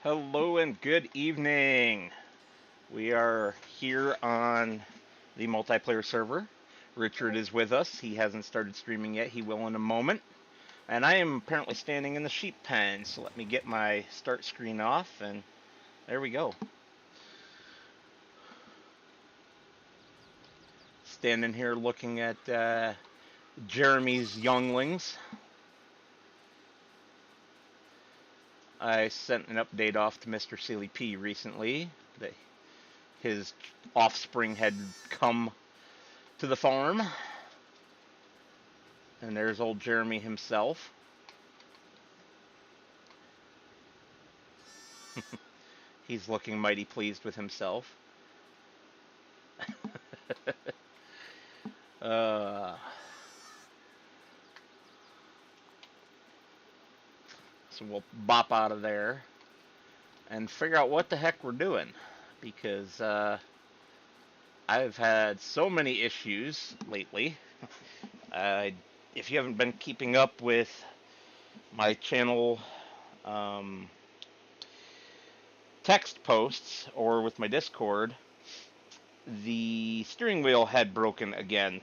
Hello and good evening. We are here on the multiplayer server. Richard is with us. He hasn't started streaming yet. He will in a moment. And I am apparently standing in the sheep pen, so let me get my start screen off, and there we go. Standing here looking at Jeremy's younglings. I sent an update off to Mr. Sealy P recently that his offspring had come to the farm. And there's old Jeremy himself. He's looking mighty pleased with himself. uh, so we'll bop out of there and figure out what the heck we're doing. Because I've had so many issues lately. If you haven't been keeping up with my channel text posts or with my Discord, the steering wheel had broken again.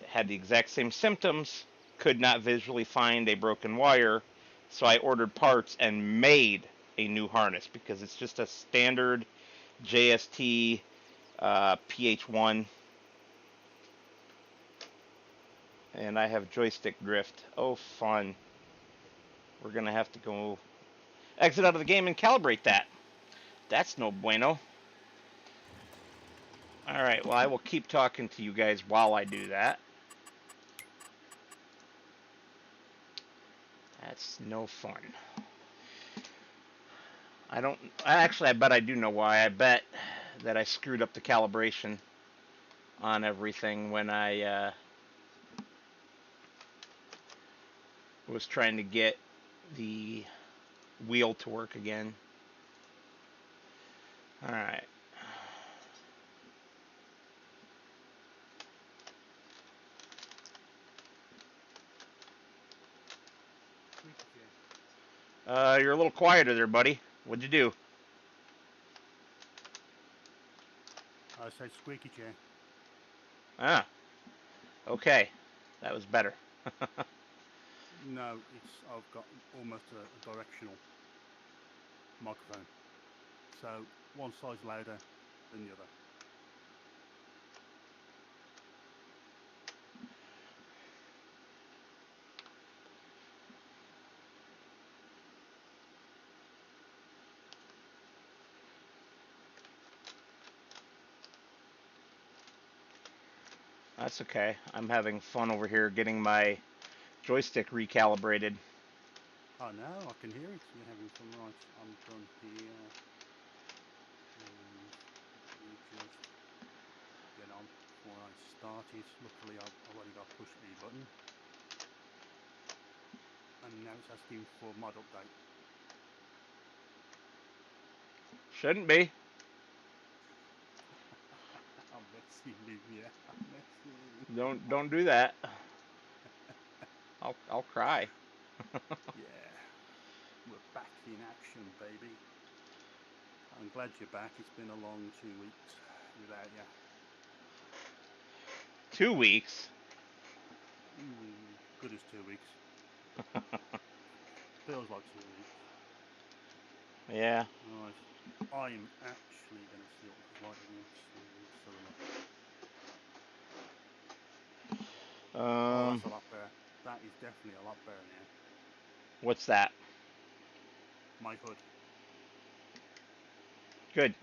It had the exact same symptoms, could not visually find a broken wire, so I ordered parts and made a new harness because it's just a standard JST PH1. And I have joystick drift. Oh, fun. We're going to have to go exit out of the game and calibrate that. That's no bueno. Alright, well, I will keep talking to you guys while I do that. That's no fun. I bet I do know why. I bet that I screwed up the calibration on everything when I was trying to get the wheel to work again. Alright. You're a little quieter there, buddy. What'd you do? I said squeaky chair. Ah. Okay. That was better. No, I've got almost a directional microphone. So one side's louder than the other. That's okay. I'm having fun over here getting my joystick recalibrated. Oh no, I can hear it. You're having fun, right? I'm done here. And we just get on before I start it. Luckily, I've already got push B button. And now it's asking for mod update. Shouldn't be. I'm messing with you. I'm messing with you. Don't do that. I'll cry. Yeah, we're back in action, baby. I'm glad you're back. It's been a long 2 weeks without you. 2 weeks. Good as 2 weeks. Feels like 2 weeks. Yeah. Right. I'm actually going to see what it's like in Oh, that's a lot better. That is definitely a lot better now. What's that? My hood. Good.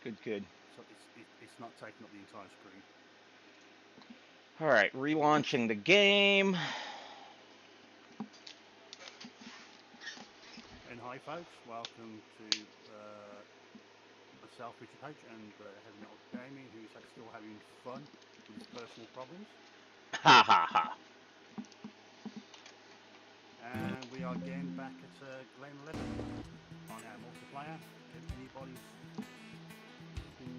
Good. So it's not taking up the entire screen. Alright, relaunching the game. And hi folks, welcome to myself, Richard H, and Heavy Metal Gaming, who's still having fun with his personal problems. Ha ha ha. And we are again back at Glenleathann on our multiplayer. If anybody's can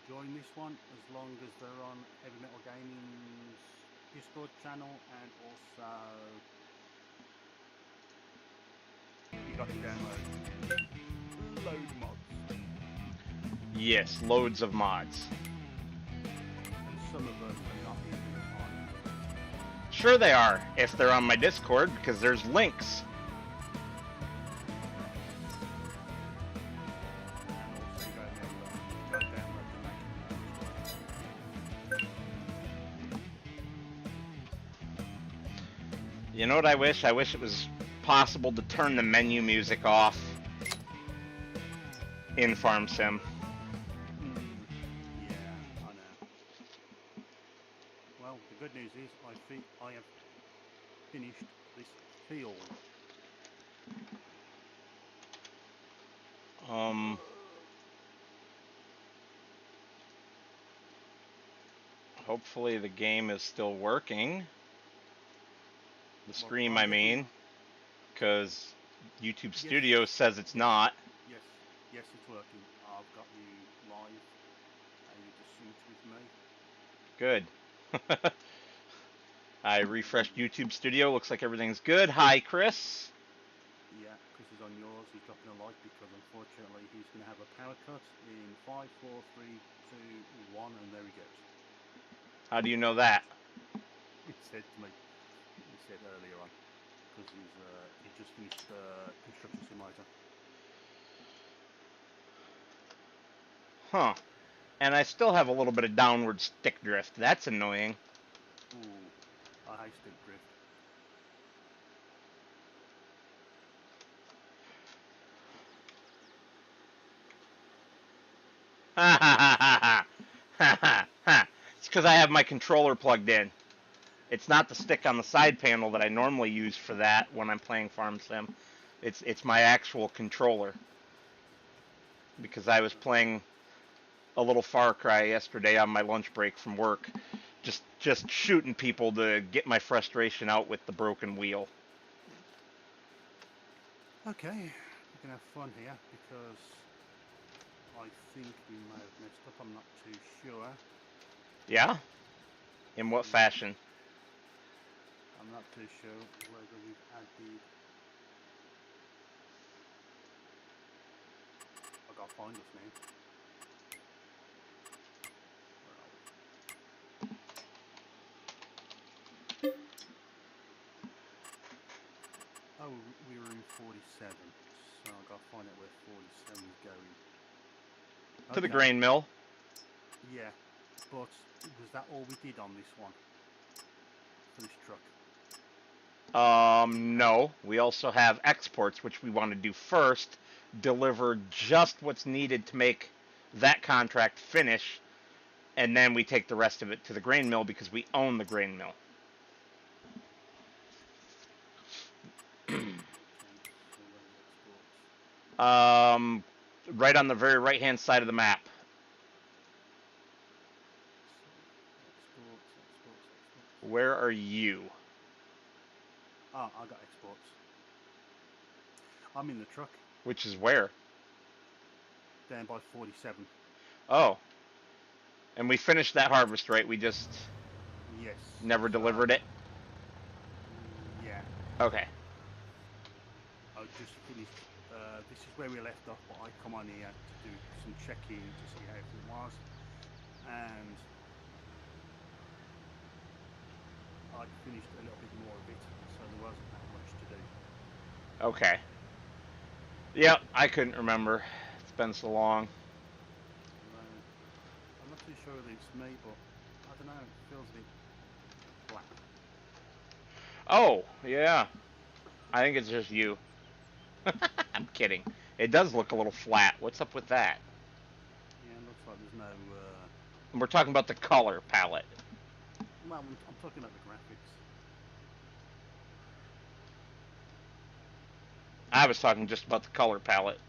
join this one, as long as they're on Heavy Metal Gaming's Discord channel and also You got to download load mods, Yes, loads of mods. and some of them are not even on. Sure they are, if they're on my Discord, because there's links. And also go download the main. You know what I wish? I wish it was possible to turn the menu music off in Farm Sim. Yeah, I know. Well, the good news is I have finished this field. Hopefully the game is still working. The What, stream, Farm I Sim? mean, because YouTube Yes. Studio says it's not. Yes, yes, it's working. I've got you live, able to sync with me. Good. I refreshed YouTube Studio. Looks like everything's good. Hi, Chris. Yeah, Chris is on yours. He's dropping a like because unfortunately he's going to have a power cut in 5, 4, 3, 2, 1, and there he goes. How do you know that? He said to me. He said earlier on because he just finished construction simulator. Huh. And I still have a little bit of downward stick drift. That's annoying. Ooh, I hate stick drift. Ha ha ha ha ha. Ha ha ha. It's because I have my controller plugged in. It's not the stick on the side panel that I normally use for that when I'm playing Farm Sim. It's my actual controller. Because I was playing a little Far Cry yesterday on my lunch break from work. Just shooting people to get my frustration out with the broken wheel. Okay, we can have fun here because I think we may have messed up. I'm not too sure. Yeah? In what fashion? I'm not too sure whether we've added. I gotta find us now. Where are we? Oh, we were in 47, so I gotta find out where 47 is going. To the Okay, grain mill. yeah, but was that all we did on this one? For this truck? No. We also have exports, which we want to do first. Deliver just what's needed to make that contract finish. And then we take the rest of it to the grain mill because we own the grain mill. Okay, so where are the exports? Right on the very right-hand side of the map. So, exports. Where are you? Ah, I got exports. I'm in the truck, Which is where? down by 47. Oh. And we finished that harvest, right? We just Yes. never so, delivered it? Yeah. Okay. I just finished. This is where we left off, but I come on here to do some checking to see how everything was, and I finished a little bit more of it, so there wasn't that much to do. Okay. Yep, I couldn't remember. It's been so long. I'm not too sure whether it's me, but I don't know. It feels a bit flat. Oh, yeah. I think it's just you. I'm kidding. It does look a little flat. What's up with that? Yeah, it looks like there's no. We're talking about the color palette. Well, I'm talking about the graphics. I was talking just about the color palette.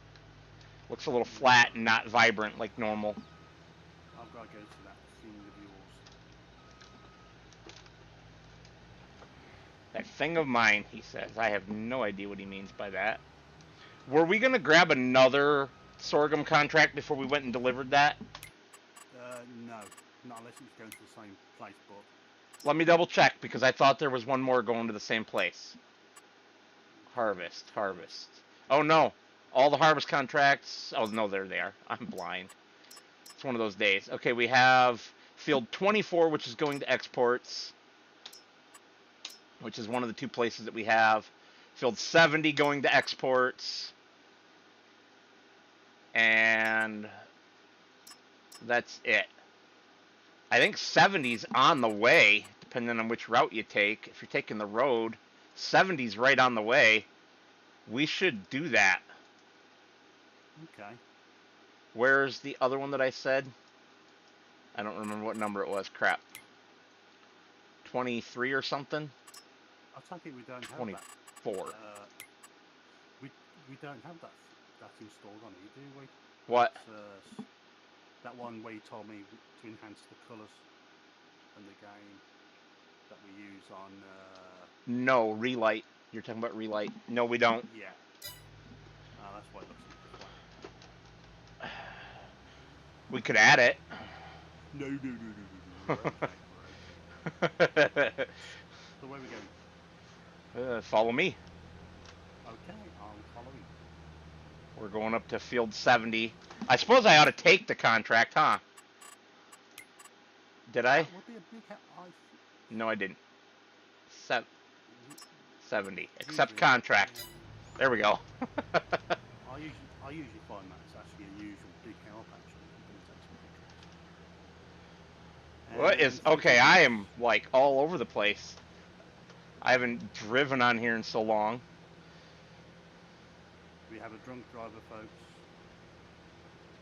Looks a little flat and not vibrant like normal. I've got to go to that thing of yours. That thing of mine, he says. I have no idea what he means by that. Were we going to grab another sorghum contract before we went and delivered that? No, not unless it's going to the same place, but. Let me double check because I thought there was one more going to the same place. Harvest. Oh no, all the harvest contracts. Oh no, there they are. I'm blind. It's one of those days. Okay, we have field 24, which is going to exports, which is one of the two places that we have. Field 70 going to exports, and that's it. I think 70's on the way, depending on which route you take. If you're taking the road, 70's right on the way. We should do that. Okay. Where's the other one that I said? I don't remember what number it was. Crap. 23 or something? I take it we don't have 24. that. We don't have that installed on it, do we? What? That one where you told me to enhance the colours in the game that we use on. No, relight. You're talking about relight. No, we don't. Yeah. That's why it looks a bit flat. We could add it. No. We're okay. So where are we going? Follow me. Okay, I'll follow you. We're going up to field 70. I suppose I ought to take the contract, huh? Did I? That would be a big No, I didn't. 70. Accept usually, contract. There we go. I usually find that it's actually a usual big help actually. What is okay? I am like all over the place. I haven't driven on here in so long. We have a drunk driver, folks.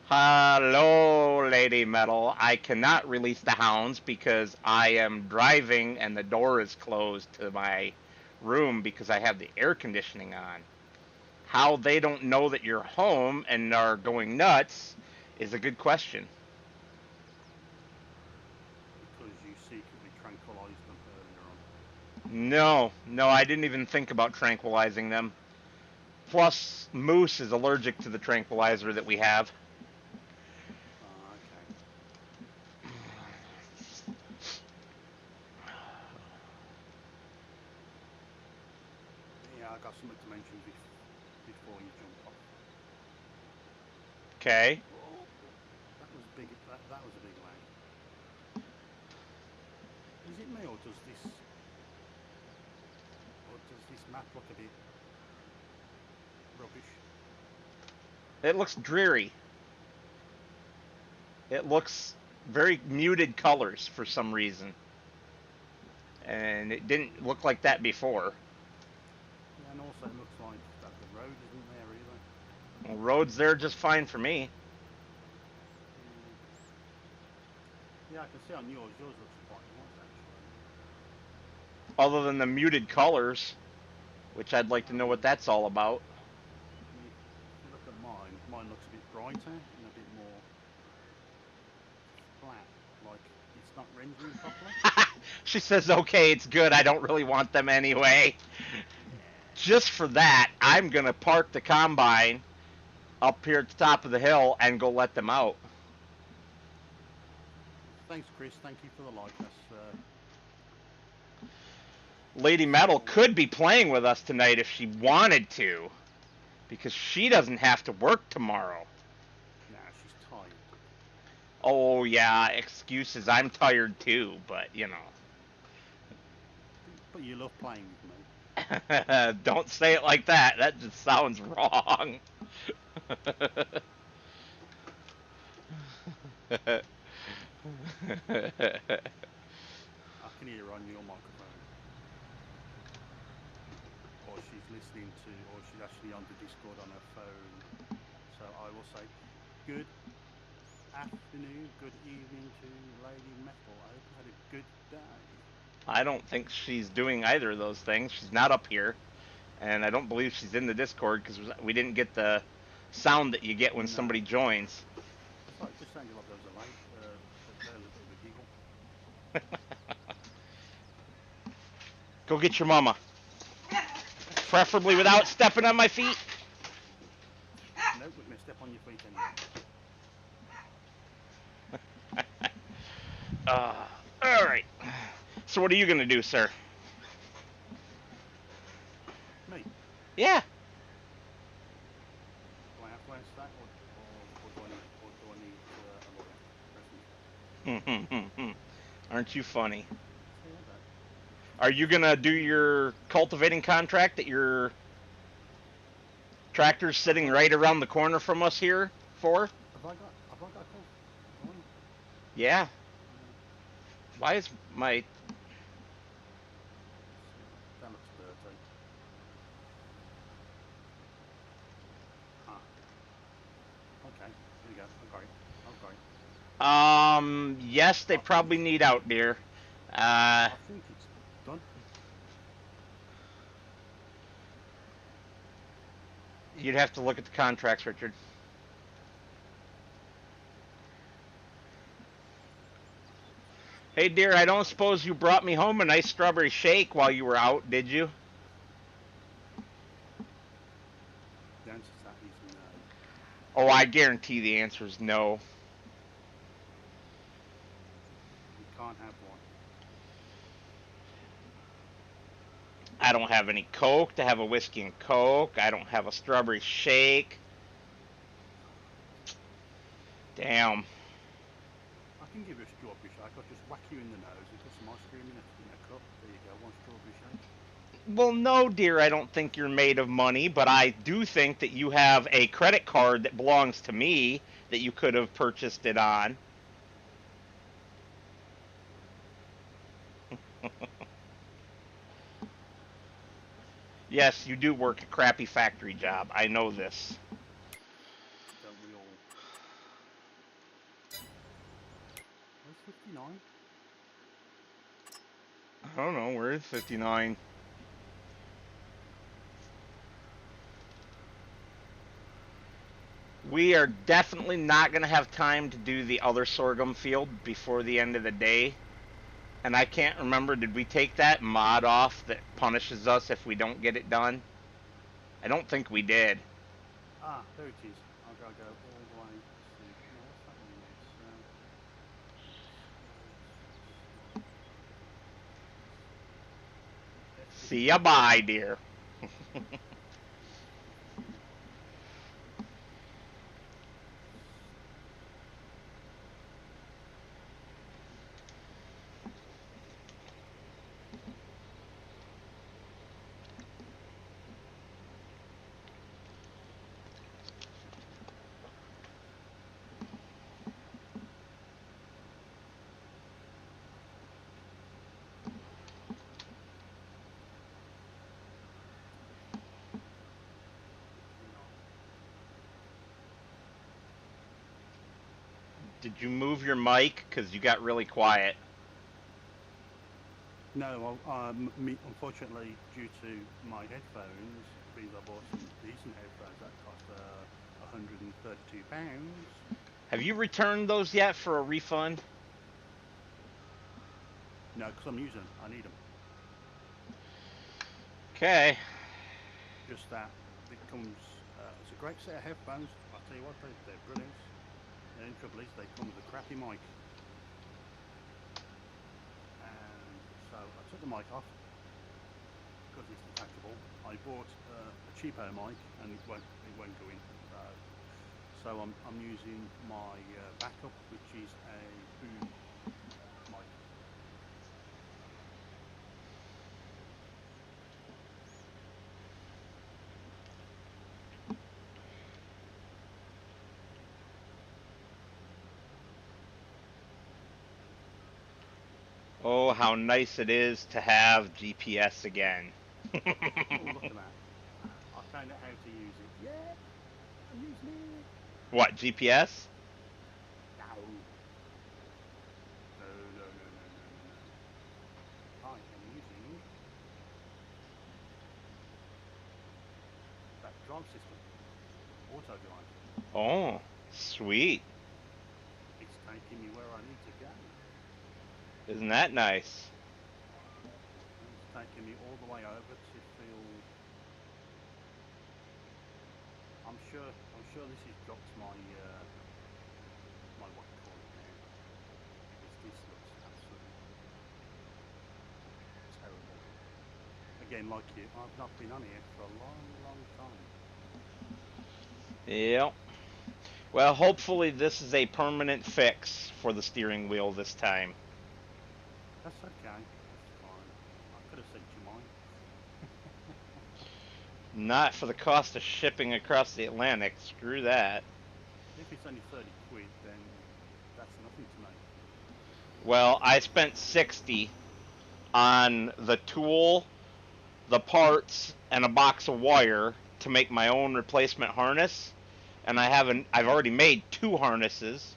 Hello, Lady Metal. I cannot release the hounds because I am driving and the door is closed to my room because I have the air conditioning on. How they don't know that you're home and are going nuts is a good question. Because you secretly tranquilized them earlier on. No, I didn't even think about tranquilizing them. Plus, Moose is allergic to the tranquilizer that we have. Okay. Yeah, I got something to mention before you jump off. Okay. Oh, that was big. That was a big lag. Is it me or does this map look a bit rubbish? It looks dreary. It looks very muted colors for some reason. And it didn't look like that before. Yeah, and also it looks like that the road isn't there either. Well, road's there just fine for me. Yeah, I can see on yours. Yours looks quite nice actually. Other than the muted colors, which I'd like to know what that's all about. If you look at mine looks a bit brighter and a bit more flat, like it's not rendering properly. She says, okay, it's good. I don't really want them anyway. Yeah. Just for that, I'm going to park the combine up here at the top of the hill and go let them out. Thanks, Chris. Thank you for the like. That's Lady Metal could be playing with us tonight if she wanted to, because she doesn't have to work tomorrow. nah, she's tired. Oh, yeah, excuses. I'm tired too, but, you know. But you love playing with me. Don't say it like that. That just sounds wrong. I can hear her on your microphone. Or she's listening to, or she's actually on the Discord on her phone. So I will say, good afternoon, good evening to Lady Metal. I hope you had a good day. I don't think she's doing either of those things. She's not up here. And I don't believe she's in the Discord because we didn't get the sound that you get when somebody joins. I thought it just sounded like there was a light, there was a bit of a giggle. Go get your mama. Preferably without stepping on my feet. Nope, we're going to step on your feet anyway. All right. So what are you going to do, sir? Me? Yeah. bounce that, or do I need a lawyer present? Aren't you funny? Say that. Are you gonna do your cultivating contract that your tractor's I've sitting got. right around the corner from us here for? Have I got a call? Going. Yeah. Why is my See, that looks dirty. Ah, okay. Here we go. I've got it. I've got it. yes, they I think probably it's. need out, dear. Uh I think it's done. you'd have to look at the contracts, Richard. Hey dear, I don't Right. suppose you brought me home a nice strawberry shake while you were out, did you? The answer to that is no. Oh, I guarantee the answer is no. You can't have one. I don't have any Coke to have a whiskey and Coke. I don't have a strawberry shake. Damn. I can give you a strawberry shake. I'll just whack you in the nose and put some ice cream in a cup. There you go. One strawberry shake. Well, no, dear, I don't think you're made of money, but I do think that you have a credit card that belongs to me that you could have purchased it on. Yes, you do work a crappy factory job. I know this. Don't we all? Where's 59? I don't know. Where is 59? We are definitely not going to have time to do the other sorghum field before the end of the day. And I can't remember, did we take that mod off that punishes us if we don't get it done? I don't think we did. Ah, there it is. I've got to go all the way to. No, what's that one there? See ya bye, dear. Did you move your mic? Because you got really quiet. No, unfortunately, due to my headphones, because I bought some decent headphones that cost £132. Have you returned those yet for a refund? No, because I'm using them. I need them. Okay. Just that it comes. It's a great set of headphones. I'll tell you what, they're brilliant. The only trouble is they come with a crappy mic. And so I took the mic off because it's detachable. I bought a cheapo mic and it won't go in. So I'm using my backup, which is a boom mic. Oh, how nice it is to have GPS again. Oh, look at that! I found out how to use it. Yeah, I'm using it. What, GPS? No, no, no, no, no, no, no, no. I am using that drive system, auto drive. Oh, sweet. It's taking me where I need to go. Isn't that nice? And it's taking me all the way over to feel. I'm sure this has dropped my what you call it now, because this looks absolutely terrible. Again, like you, I've not been on here for a long, long time. Yep. Well, hopefully this is a permanent fix for the steering wheel this time. That's okay. That's fine. I could have sent you mine. Not for the cost of shipping across the Atlantic. Screw that. If it's only 30 quid, then that's nothing to me. Well, I spent 60 on the tool, the parts, and a box of wire to make my own replacement harness. And I've already made 2 harnesses,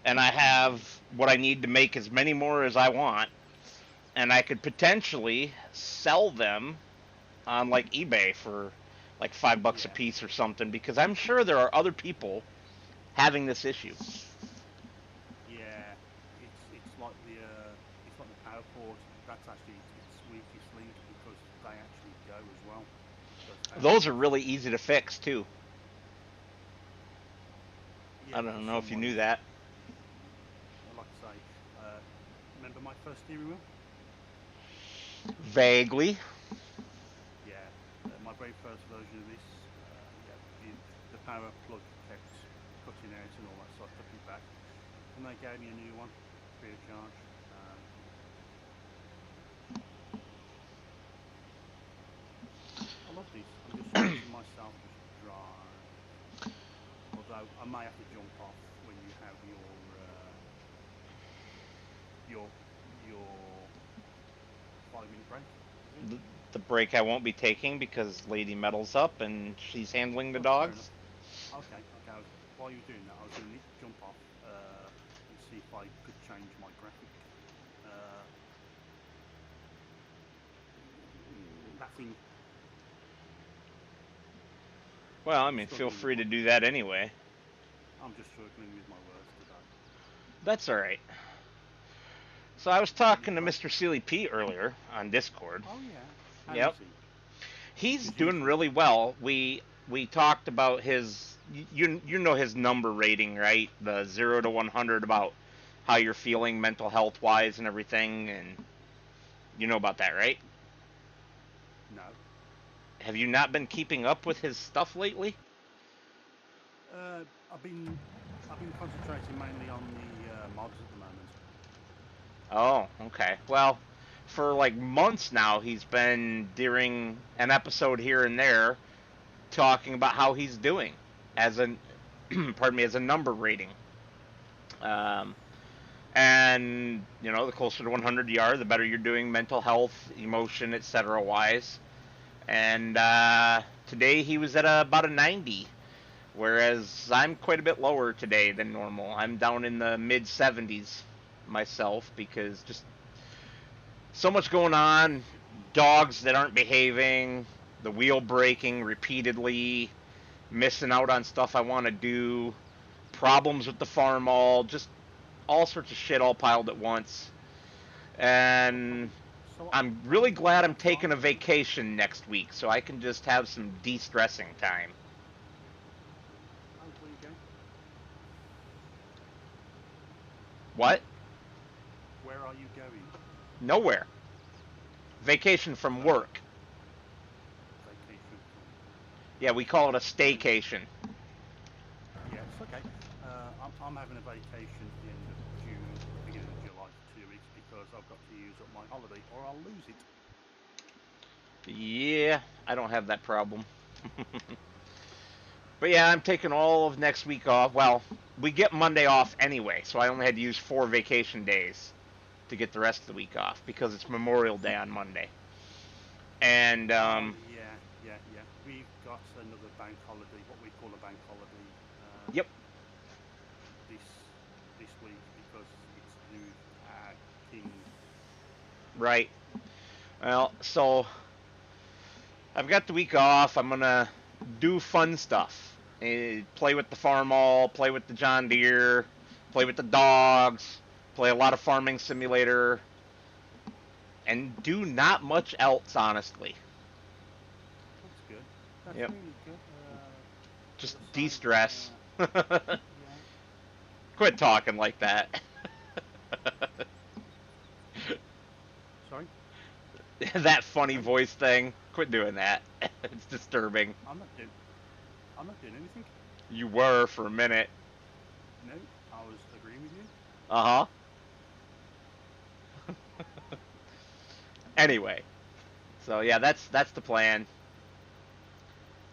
and I have what I need to make as many more as I want, and I could potentially sell them on like eBay for like $5 a Yeah. piece or something, because I'm sure there are other people having this issue. Yeah. It's like the power cord. That's actually its weakest link because they actually go as well. Those power Those are cords. really easy to fix too. I Yeah, for don't know if some you knew ones. that. Like I say, uh, remember my first steering wheel? Vaguely. Yeah, my very first version of this. Yeah, the power plug kept cutting out and all that, so I took it back, and they gave me a new one free of charge. I love this. I'm just watching myself just drive. Although I may have to jump off when you have your your 5 minute break. Is it? The break I won't be taking because Lady Metal's up and she's handling the Oh, fair enough. dogs. Okay, okay. While you were doing that, I was going to jump off and see if I could change my graphic. Uh, that thing. Well, I I'm mean, feel struggling with free my. to do that anyway. I'm just struggling with my words today. That's alright. So I was talking to But Mr. Sealy P earlier on Discord. oh yeah, how is Yep. he? He's Because doing usually, really well. We talked about his you know his number rating, right? The 0 to 100, about how you're feeling mental health wise and everything, and you know about that, right? no. Have you not been keeping up with his stuff lately? Uh, I've been I've been concentrating mainly on the mods at the moment. Oh, okay. Well, for like months now, he's been during an episode here and there talking about how he's doing as a pardon me, as a number rating. Um, and you know, the closer to 100 you are, the better you're doing mental health, emotion, etc. wise. And today he was at about a 90, whereas I'm quite a bit lower today than normal. I'm down in the mid 70s myself because just so much going on. Dogs that aren't behaving, the wheel breaking repeatedly, missing out on stuff I want to do, problems with the farm, all just all sorts of shit all piled at once. I'll And probably so I'm are really you glad I'm taking outside a at the moment? vacation next week so I can just have some de-stressing time. Oh, where you going? What? Where are you going? Nowhere. Vacation from So work. vacation from work. Yeah, we call it a Very staycation. yeah, it's okay. I'm having a vacation at the end of June, beginning of July for 2 weeks because I've got to use up my holiday or I'll lose it. Yeah, I don't have that problem. But yeah, I'm taking all of next week off. Well, we get Monday off anyway, so I only had to use 4 vacation days to get the rest of the week off because it's Memorial Day on Monday. And Oh yeah, yeah, yeah. We've got another bank holiday, what we call a bank holiday, yep, this this week because it's to do with our king. right. Well, so I've got the week off. I'm gonna do fun stuff. Play with the farm all, play with the John Deere, play with the dogs, play a lot of farming simulator, and do not much else, honestly. That's good. That's Yep, really good. As just I say, de-stress. yeah. Quit talking like that. Sorry, That funny again. voice thing. Quit doing that. It's disturbing. I'm not doing. I'm not doing anything. You were for a minute. No, I was agreeing with you. Uh-huh. Anyway, so yeah, that's the plan.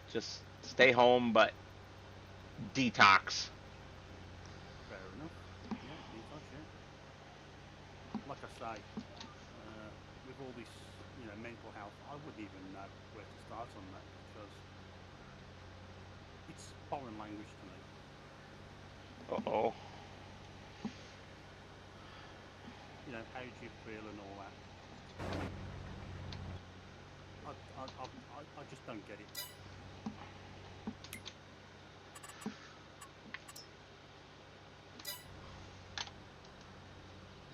Just stay home, but detox. Fair enough. Yeah, detox. Yeah. Like I say, with all this, mental health, I wouldn't even know where to start on that because it's foreign language to me. Uh-oh. How do you feel and all that. I just don't get it.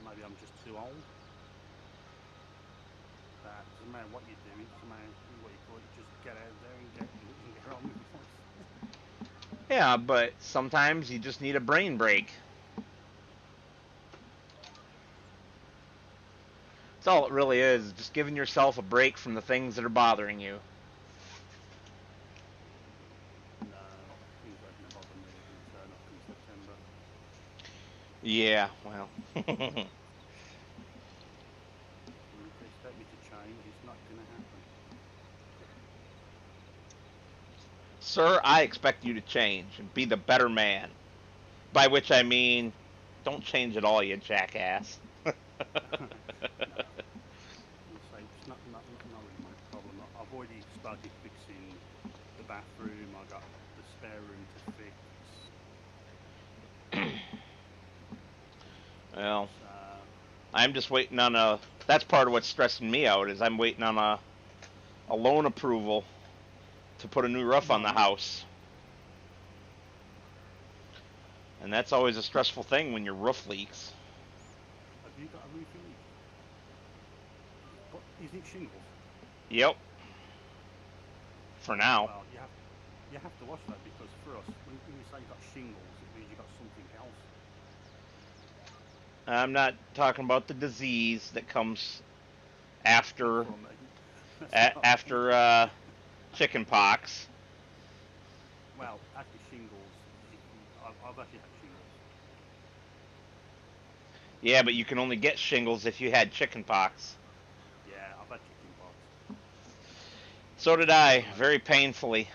Maybe I'm just too old. That doesn't matter what you're doing, doesn't matter what you call it, just get out there and get on with life. Yeah, but sometimes you just need a brain break. That's all it really is, just giving yourself a break from the things that are bothering you. No, things aren't going to bother me are going to turn up come September. Yeah, well. If they expect me to change, it's not going to happen. Sir, I expect you to change and be the better man. By which I mean, don't change at all, you jackass. No, as I say, it's not really my problem. I've already started fixing the bathroom. I got the spare room to fix. Well, So I'm just waiting on a. That's part of what's stressing me out is I'm waiting on a loan approval to put a new roof on the right, house, and that's always a stressful thing when your roof leaks. have you got a roofing leak? But is it shingles? Yep, for now. Well, you have to watch that because for us, when you say you got shingles, it means you got something else. I'm not talking about the disease that comes That's after what I mean. That's what I mean. after chicken pox. Well, actually, shingles. I've actually had shingles. Yeah, but you can only get shingles if you had chicken pox. Yeah, I've had chicken pox. So did I, I know. very painfully.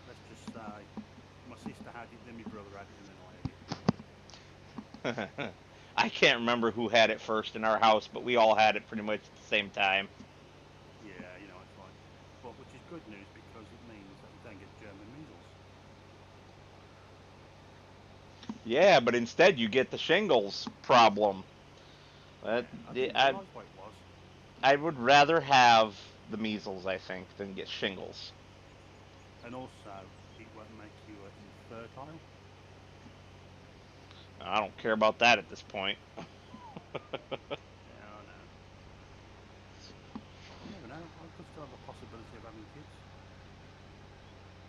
Let's just say my sister had it, then my brother had it, and then I had it. I can't remember who had it first in our house, but we all had it pretty much at the same time. Yeah, it's like, but which is good news because it means that you don't get German measles. Yeah, but instead you get the shingles problem. That, Yeah, I didn't I, realise what it was. I would rather have the measles, I think, than get shingles. And also, it won't make you infertile. I don't care about that at this point. Yeah, I know. You never know. I could still have a possibility of having kids.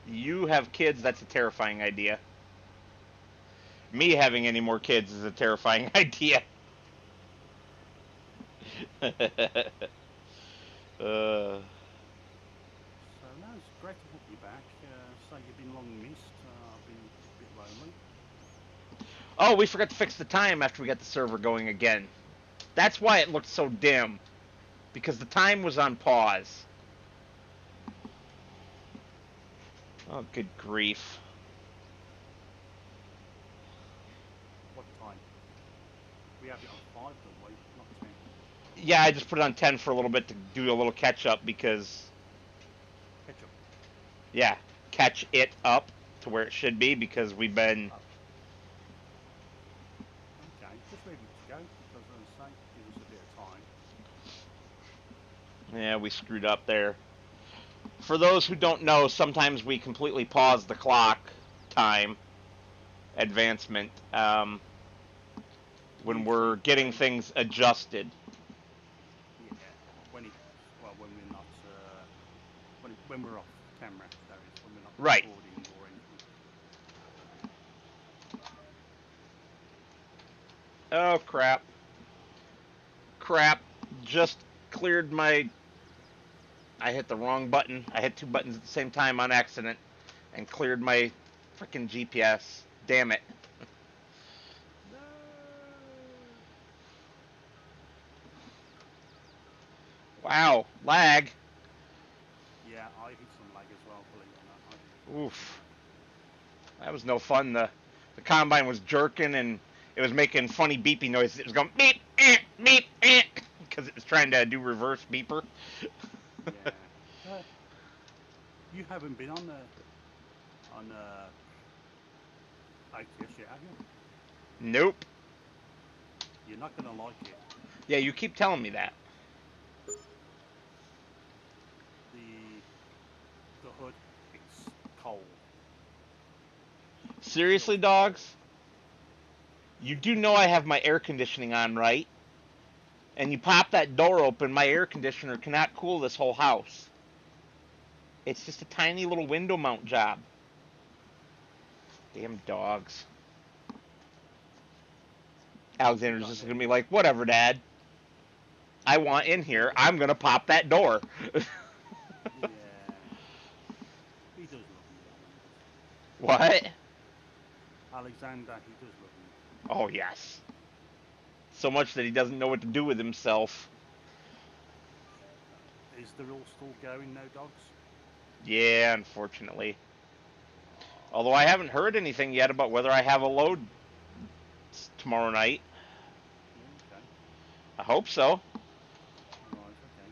You have kids, that's a terrifying idea. Me having any more kids is a terrifying idea. uh, So no, it's great to have you back. So you've been long missed. I've been a bit lonely. oh, we forgot to fix the time after we got the server going again. That's why it looked so dim. Because the time was on pause. Oh, good grief. What time? We have it on 5, don't we? Not 10. Yeah, I just put it on 10 for a little bit to do a little catch up because, Ketchup. yeah, catch it up to where it should be because we've been. Oh, okay. Just leave it to go because, as I say, give us a bit of time. Yeah, we screwed up there. For those who don't know, sometimes we completely pause the clock time advancement when we're Usually getting when, things adjusted. yeah, when it's when we're not when we're off camera, that is, when we're not Right. recording or anything. Oh, crap. Crap. Just cleared my. I hit the wrong button. I hit two buttons at the same time on accident and cleared my Freaking GPS. Damn it. No. Wow. Lag. Yeah, I hit some lag as well, believe it or not. I hit some Oof. lag. That was no fun. The combine was jerking and it was making funny beeping noises. It was going beep, beep, because it was trying to do reverse beeper. Yeah. You haven't been on ITS yet, have you? Nope. You're not gonna like it. Yeah, you keep telling me that. The the hood, it's cold. It feels Seriously, cold. dogs? You do know I have my air conditioning on, right? And you pop that door open, my air conditioner cannot cool this whole house. It's just a tiny little window mount job. Damn dogs. You Alexander's got just there. gonna be like, whatever, Dad. I want in here. I'm gonna pop that door. Yeah. He does love me, Alan does. What? Alexander, he does love me. Oh, yes. So much that he doesn't know what to do with himself. Is the all still going, no dogs? Yeah, unfortunately. Oh, Although I haven't heard anything yet about whether I have a load tomorrow night. okay. I hope so. Right, okay.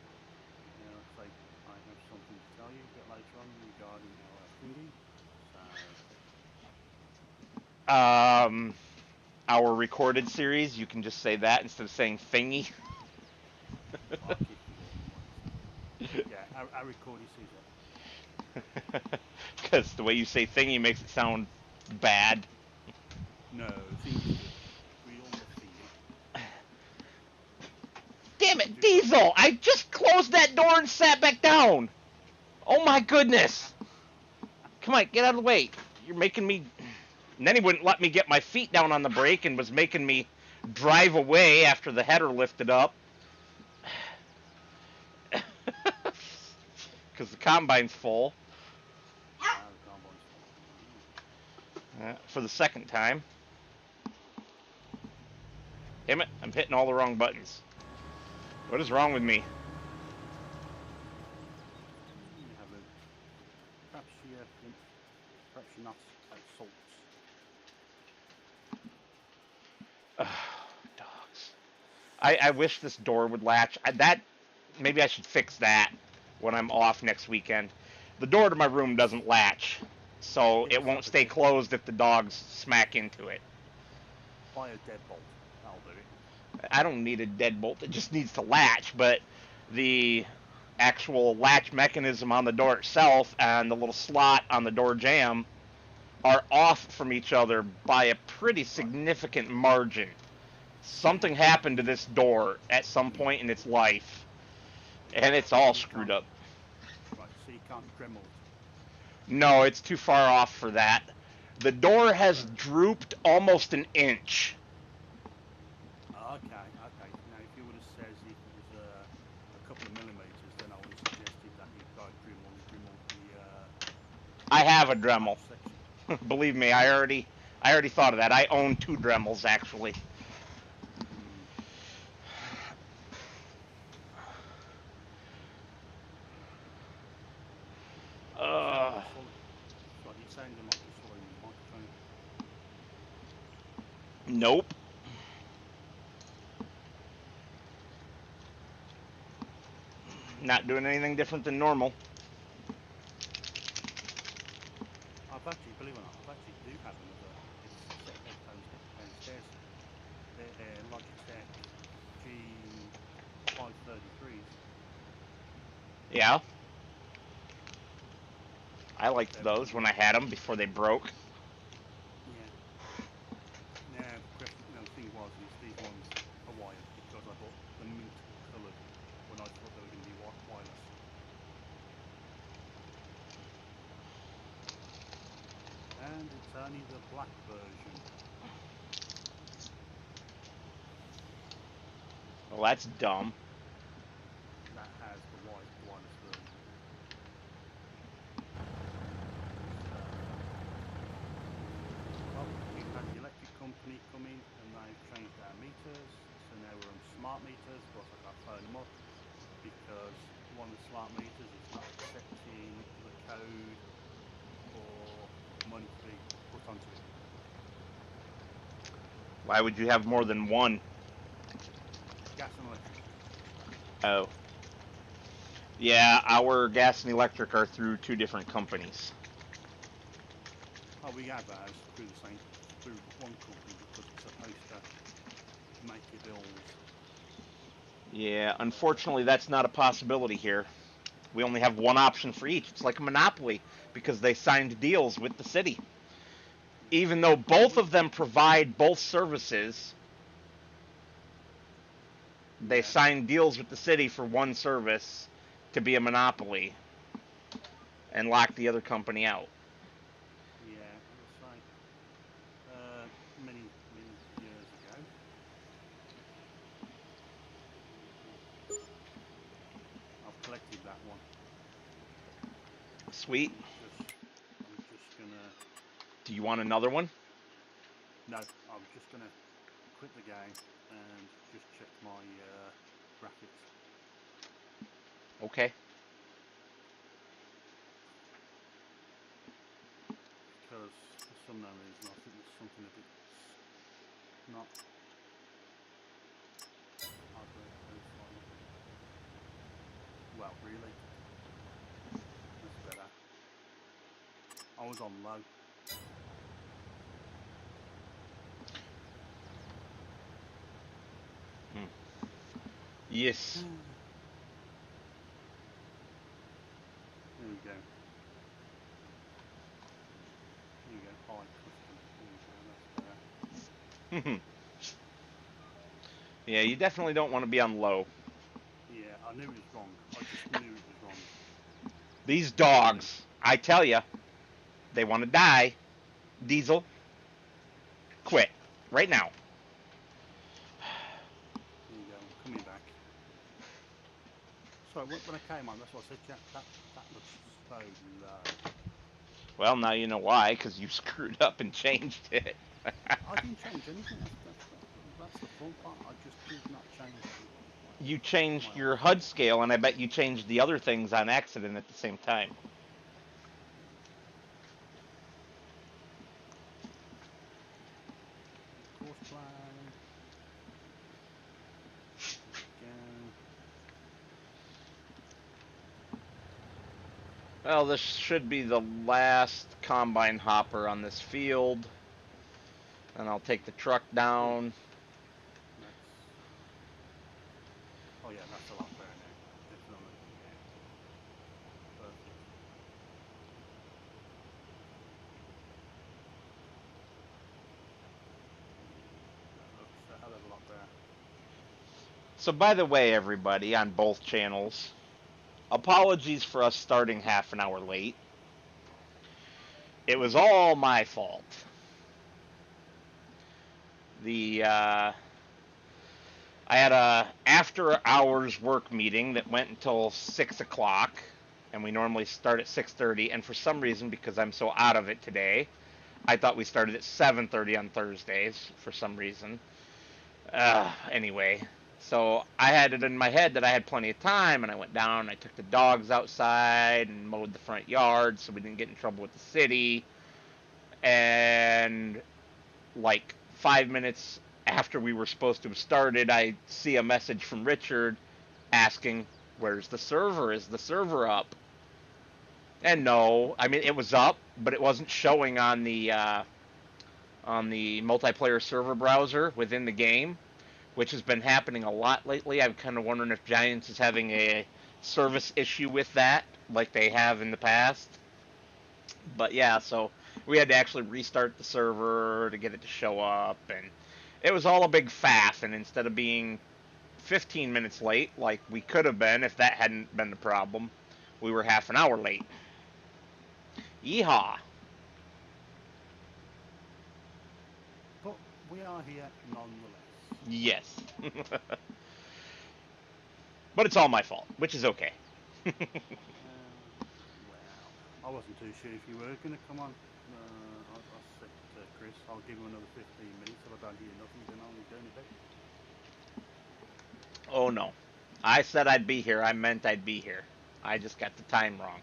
Yeah, like I say, I have something to tell you a bit later on regarding our thingy. So, Um, our recorded series, you can just say that instead of saying thingy. I'll keep forgetting what you say. Yeah, our recording season. Because the way you say thingy makes it sound bad. No, thingy's good. We all love thingy. Damn Did it, you find? Diesel! I just closed that door and sat back down! Oh my goodness! Come on, get out of the way. You're making me. And then he wouldn't let me get my feet down on the brake and was making me drive away after the header lifted up. Because the combine's full. The combine's full. For the second time. Damn it, I'm hitting all the wrong buttons. What is wrong with me? You have a perhaps you're not at salts. Dogs. I wish this door would latch. Maybe I should fix that when I'm off next weekend. The door to my room doesn't latch, so Get it won't yourself a stay closed if the dogs smack into it. buy a deadbolt. That'll do it. I don't need a deadbolt. It just needs to latch, but the actual latch mechanism on the door itself and the little slot on the door jamb are off from each other by a pretty Right. significant margin. So you Something happened to this door at some point in its life, and it's all you screwed can't up. right. So you can't Dremel it. No, it's too far off for that. The door has So drooped almost an inch. okay. Now if you would have said if it was a couple of millimeters, then I would have suggested that you got Dremel I have a the latch Dremel. section. Believe me, I already thought of that. I own two Dremels actually. Hmm. You sound like Uh, you're swallowing. Right, you're sounding like you're swallowing your microphone. nope. Not doing anything different than normal. I've actually, believe it or not, I've actually do have another set of headphones downstairs. They're Logitech G533s. Yeah, I liked They're those when I had them before they broke. yeah. Now the question, now the thing was, is these ones are wired because I bought the mint coloured when I thought they were going to be wireless. And it's only the black version Well, that's dumb. that has the wireless version. So smart meters, but I got to phone them up because one of the smart meters is not accepting the code for money to be put onto it. Why would you have more than one? Gas and electric. Oh. Yeah, our gas and electric are through two different companies. Oh, we have ours through one company because it's supposed to make your bills. Yeah, unfortunately, that's not a possibility here. We only have one option for each. It's like a monopoly because they signed deals with the city. Even though both of them provide both services, they signed deals with the city for one service to be a monopoly and lock the other company out. Yeah, as I say, many years ago. I've collected that one. Sweet. I'm just gonna. Do you want another one? No, I'm just gonna quit the game and just check my graphics. Okay. Because for some no reason I think there's something a bit not hardware profile. Well, really, that's better. I was on low. Yes. There we go. There you go. High custom. There we go. That's better. Yeah, you definitely don't want to be on low. Yeah, I knew it was wrong. I just knew it was wrong. These dogs, I tell you, they want to die. Diesel, quit right now. There you go. I'm coming back. So when I came on, that's what I said, Jack. That looks so low. Well, now you know why, because you screwed up and changed it. I didn't change anything. That's the fun part. I just did not change anything. You My changed your eyes. HUD scale, and I bet you changed the other things on accident at the same time. Course plan. There we go. Well, this should be the last combine hopper on this field. And I'll take the truck down. That's. Oh yeah, that's a lot better now. Definitely. Yeah. Perfect. That looks a hell of a lot better. So, by the way, everybody on both channels, apologies for us starting half an hour late. It was all my fault. I had a after hours work meeting that went until 6 o'clock, and we normally start at 6:30. And for some reason, because I'm so out of it today, I thought we started at 7:30 on Thursdays for some reason. Anyway, so I had it in my head that I had plenty of time, and I went down. I took the dogs outside and mowed the front yard so we didn't get in trouble with the city. And like 5 minutes after we were supposed to have started, I see a message from Richard asking, "Where's the server? Is the server up?" And no, I mean it was up, but it wasn't showing on the multiplayer server browser within the game, which has been happening a lot lately. I'm kind of wondering if Giants is having a service issue with that, like they have in the past. But yeah, so we had to actually restart the server to get it to show up, and it was all a big faff. And instead of being 15 minutes late, like we could have been if that hadn't been the problem, we were half an hour late. Yeehaw! But we are here nonetheless. Yes. But it's all my fault, which is okay. Well, I wasn't too sure if you were going to come on. I said to Chris, I'll give him another 15 minutes. If I don't hear nothing, then I'll be going to bed. Oh no. I said I'd be here. I meant I'd be here. I just got the time wrong.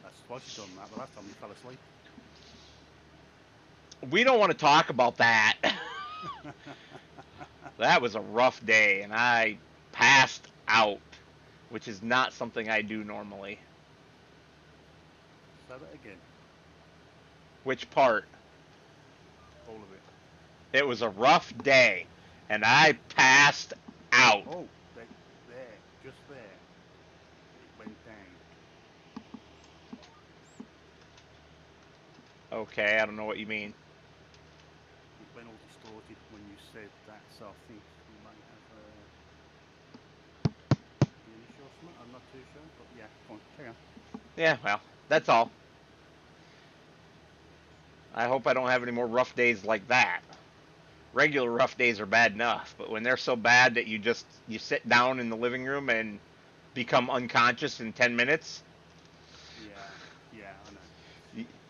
That's twice you've done that. The last time you fell asleep. We don't want to talk about that. That was a rough day, and I passed out, which is not something I do normally. Say that again. Which part? All of it. It was a rough day, and I passed out. Oh, there, just there. It went down. Okay, I don't know what you mean. It went all distorted when you said that, so I think you might have the initial or something. I'm not too sure, but yeah, go on, carry on. Yeah, well, that's all. I hope I don't have any more rough days like that. Regular rough days are bad enough, but when they're so bad that you sit down in the living room and become unconscious in 10 minutes, Yeah, I know.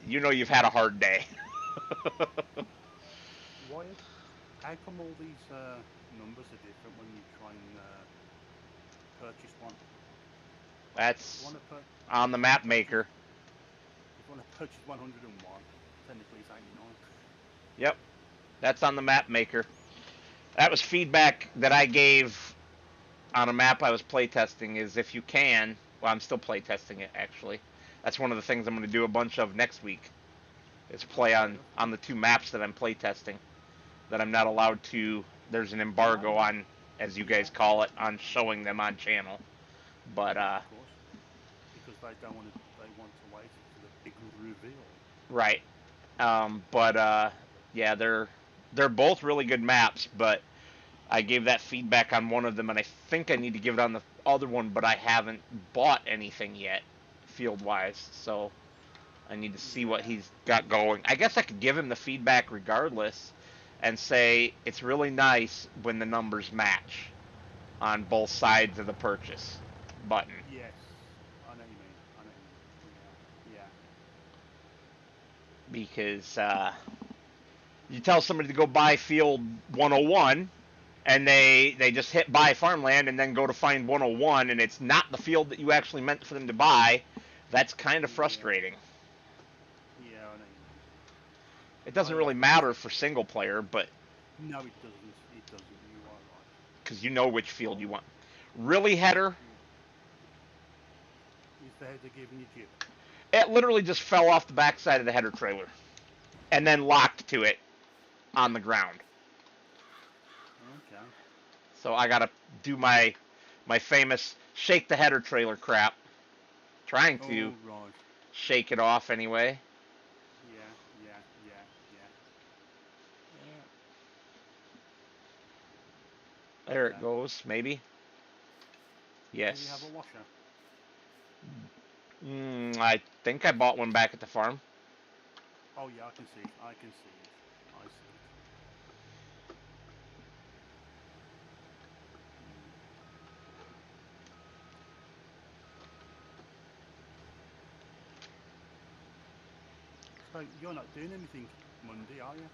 you know you've had a hard day. Why? How come all these numbers are different when you try and purchase one? If you That's want to on the map purchase, maker. if you want to purchase 101, technically it's 89. Yep, that's on the map maker. That was feedback that I gave on a map I was playtesting. Is if you can, well, I'm still playtesting it actually. That's one of the things I'm going to do a bunch of next week. Is Oh, play fair on enough. on the two maps that I'm playtesting. That I'm not allowed to. There's an No, embargo on, as you guys yeah, call it, on showing them on channel. But yeah, of course, because they don't want to. They want to wait for the big reveal. right. But yeah, they're both really good maps. But I gave that feedback on one of them, and I think I need to give it on the other one, but I haven't bought anything yet, field wise. So I need to see what Yeah, he's got going. I guess I could give him the feedback regardless, and say it's really nice when the numbers match on both sides of the purchase button. yes, I know what you mean. I know what you mean. Yeah, Because you tell somebody to go buy field 101 and they just hit buy farmland and then go to find 101 and it's not the field that you actually meant for them to buy, that's kind of yeah, frustrating. yeah. I know what you mean. It I doesn't really like it. matter for single player, but No, it doesn't. It doesn't. You are right. because you know which field Well, you want. Really, header, yeah. Is the header giving you jip? it literally just fell off the backside of the header trailer and then locked to it on the ground. Okay. So I gotta do my famous shake the header trailer crap, trying to Oh right. shake it off anyway. Yeah, yeah, yeah, yeah. There it Okay. goes, maybe. Do you have a Yes. washer? I think I bought one back at the farm. Oh yeah, I can see it. I can see it. I see it. Mm. So you're not doing anything Monday, are you?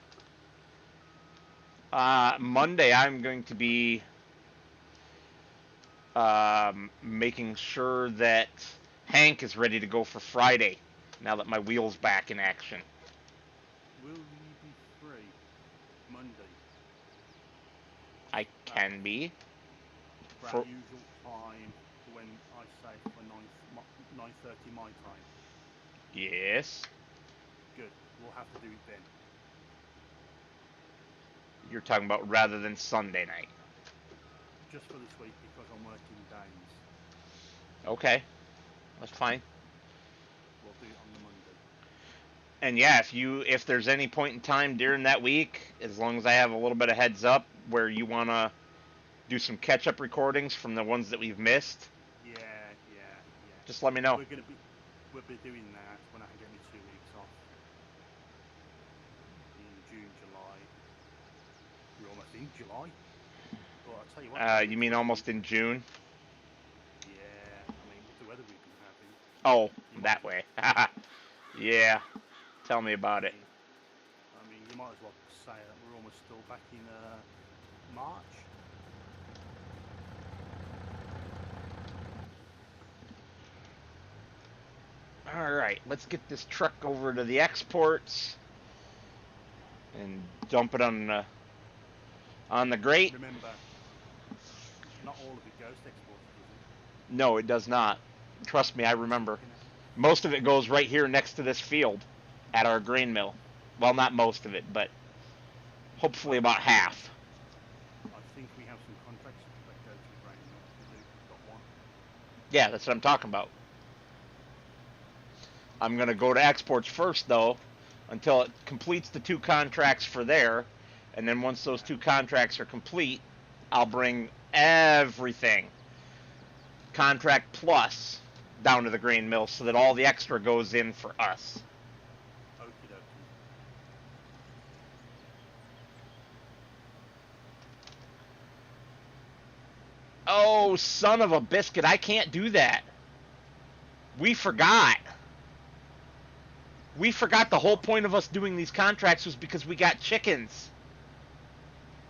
Monday, I'm going to be making sure that Hank is ready to go for Friday. Now that my wheel's back in action, Will you be free Monday I at can be. our For usual time when I say for 9:30 my time? yes, Good. We'll have to do it then. you're talking about rather than Sunday night. Just for this week because I'm working days. Okay, that's fine. We'll do it on the Monday. And yeah, if there's any point in time during that week, as long as I have a little bit of heads up where you wanna do some catch up recordings from the ones that we've missed, Yeah, yeah, yeah. just let me know. We'll be doing that when I can get me 2 weeks off in June, July. We're almost in July. But I'll tell you what, though, You mean almost in June? yeah, I mean, with the weather we've been having, Oh, you might that as well, way. Yeah, tell me about it. I mean, you might as well say that we're almost still back in March. All right, let's get this truck over to the exports and dump it on the grate. Remember, not all of it goes to exports, does it? No, it does not. Trust me, I remember. Most of it goes right here next to this field at our grain mill. Well, not most of it, but hopefully about half. I think we have some contracts that go to the grain mill. We've got one. Yeah, that's what I'm talking about. I'm going to go to exports first, though, until it completes the 2 contracts for there. And then once those 2 contracts are complete, I'll bring everything, contract plus, down to the grain mill so that all the extra goes in for us. Okie dokie. Oh, son of a biscuit, I can't do that. We forgot. We forgot the whole point of us doing these contracts was because we got chickens.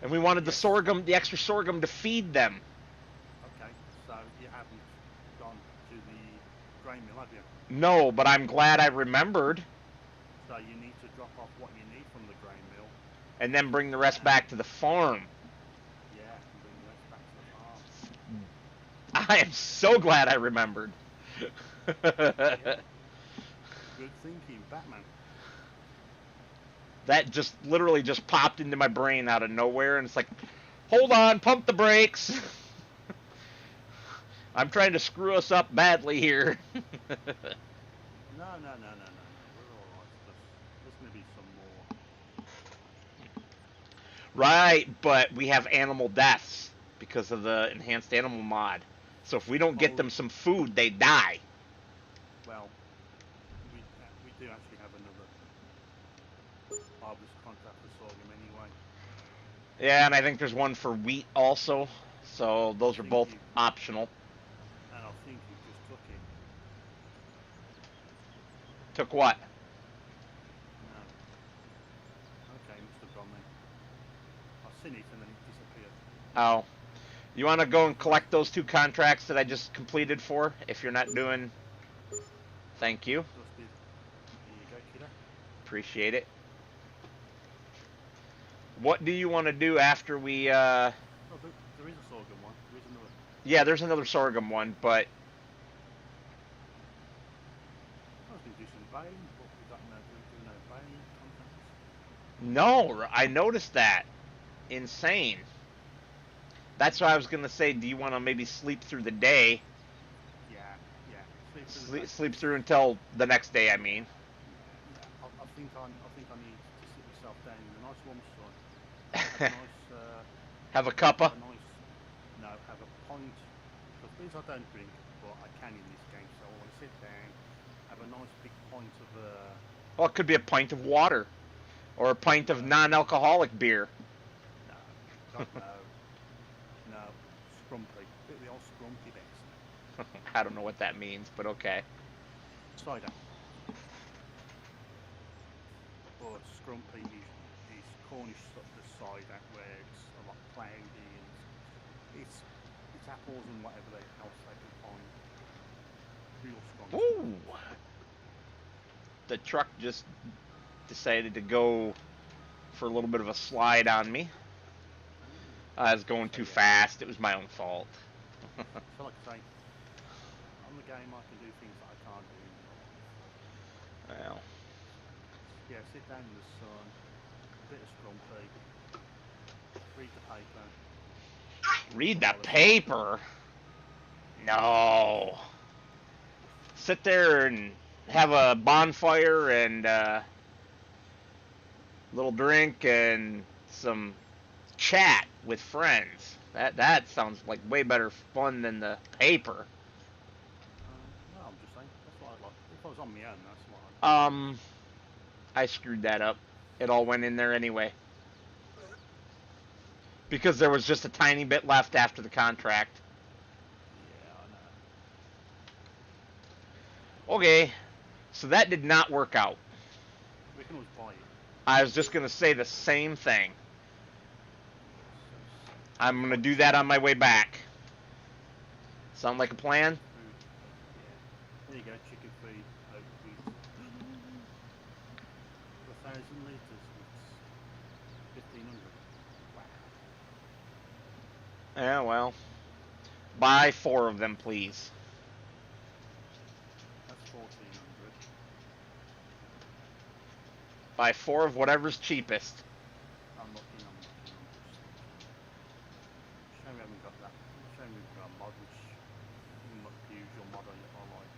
And we wanted the sorghum, the extra sorghum to feed them. Okay, so you haven't gone to the grain mill, have you? No, but I'm glad I remembered. So you need to drop off what you need from the grain mill. And then bring the rest back to the farm. Yeah, and bring the rest back to the farm. I am so glad I remembered. Yeah. Good thinking, Batman. That just literally just popped into my brain out of nowhere, and it's like, hold on, pump the brakes. I'm trying to screw us up badly here. No. We're all right. There's going to be some more. Right, but we have animal deaths because of the enhanced animal mod. So if we don't get them some food, they die. Well, we do actually have another harvest contract for sorghum anyway. Yeah, and I think there's one for wheat also. So those are both optional. And I think you just took it. Took what? No. Okay, must have gone then. I've seen it and then it disappeared. Oh. You want to go and collect those 2 contracts that I just completed for, if you're not doing... Thank you. Here you go, kiddo. Appreciate it. What do you want to do after we... Oh, there is a sorghum one. There is another. Yeah, there's another sorghum one, but... I was going to do some buying, but we got no buying contracts. No, I noticed that. Insane. That's why I was going to say, do you want to maybe sleep through the day? Yeah. Sleep through until the next day, I mean. Yeah. I think I need to sit myself down in a nice warm sun. Have a cuppa? Have a pint. Because these I don't drink, but I can in this game, so I want to sit down, have a nice big pint of... Well, it could be a pint of water. Or a pint of non-alcoholic beer. No. No. Scrumpy. The old scrumpy bits. I don't know what that means, but okay. Cider. Or scrumpy is Cornish cider where it's a lot cloudy and it's apples and whatever else they can find. Real strong. Ooh! The truck just decided to go for a little bit of a slide on me. I was going too fast. It was my own fault. So like I say, on the game I can do things that I can't do. Well. Yeah, sit down in the sun, a bit of scrumpy, read the paper. Read the paper? No. Sit there and have a bonfire and a little drink and some chat with friends. That sounds like way better fun than the paper. No, I'm just saying, that's what I'd like. If I was on my own, that's what I'd I screwed that up. It all went in there anyway. Because there was just a tiny bit left after the contract. Yeah, I know. Okay, so that did not work out. We can always buy it. I was just going to say the same thing. I'm going to do that on my way back. Sound like a plan? Food. Yeah. There you go, chicken feed, oats. litres, it's 1,500. Wow. Yeah, well, buy 4 of them, please. That's 1,400. Buy 4 of whatever's cheapest. I'm looking, I'm just looking. Shame we haven't got that. Shame we've got a mod which the usual mod I like.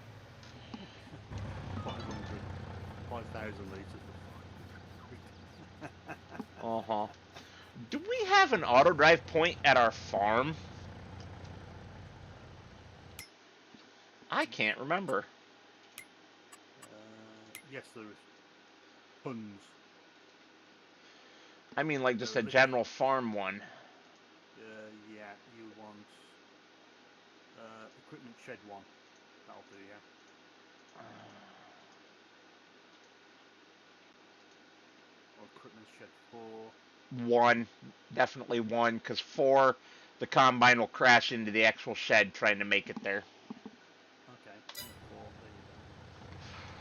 5,000 litres for 500 quid. Uh-huh. Do we have an auto drive point at our farm? I can't remember. Yes, there is. Tons. I mean, like just There a are general farm one. yeah, you want equipment shed one. That'll do, yeah. Or equipment shed 4. 1, definitely 1, because 4, the combine will crash into the actual shed trying to make it there. Okay, 4. There you go.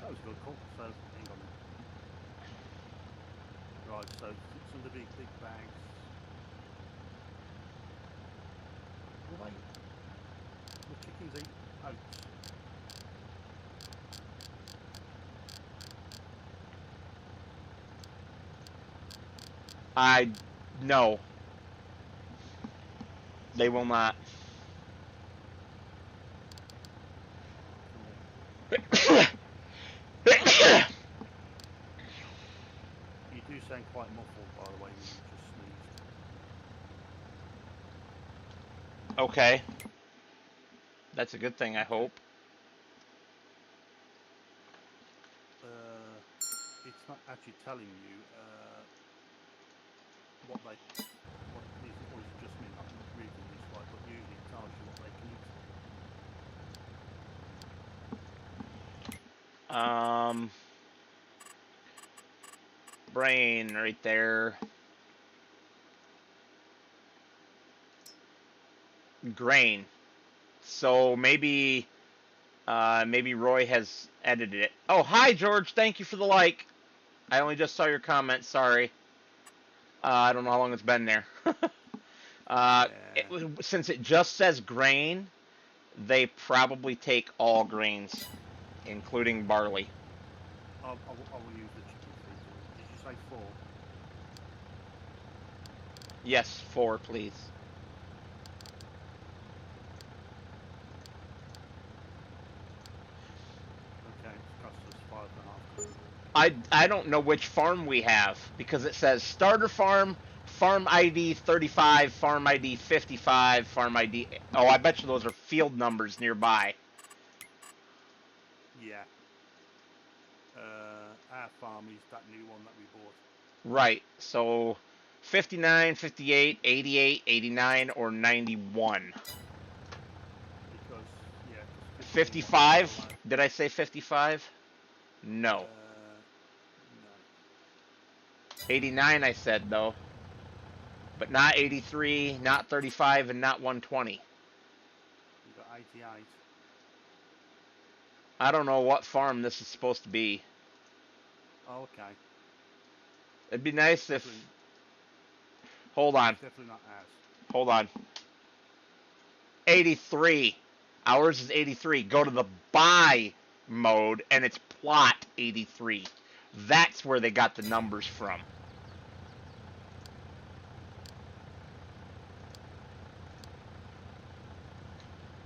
That was a good call. So hang on. Right, so some of the big bags. Will chickens eat oats? No, they will not. You do sound quite muffled, by the way, when you just sneezed. Okay. That's a good thing, I Okay. hope. It's not actually telling you what is it just me not reading this right, but usually it tells you what they can eat. Brain right there. Grain. So maybe Roy has edited it. Oh, hi George. Thank you for the like. I only just saw your comment. Sorry. I don't know how long it's been there. Yeah. Since it just says grain, they probably take all grains, including barley. I will use the chicken feed. Did you say 4? Yes, 4, please. Okay, it's cost us 5.5 quid. I don't know which farm we have because it says starter farm, farm ID 35, farm ID 55, farm ID. Oh, I bet you those are field numbers nearby. Yeah. Our farm is that new one that we bought. Right. So 59, 58, 88, 89, or 91. Because 55? Did I say 55? No. No. 89 I said though. But not 83, not 35, and not 120. You got 88. I don't know what farm this is supposed to be. Oh, okay. It'd be nice if... Definitely, Hold on. definitely not ours. Hold on. 83. Ours is 83. Go to the buy mode, and it's plot 83. That's where they got the numbers from.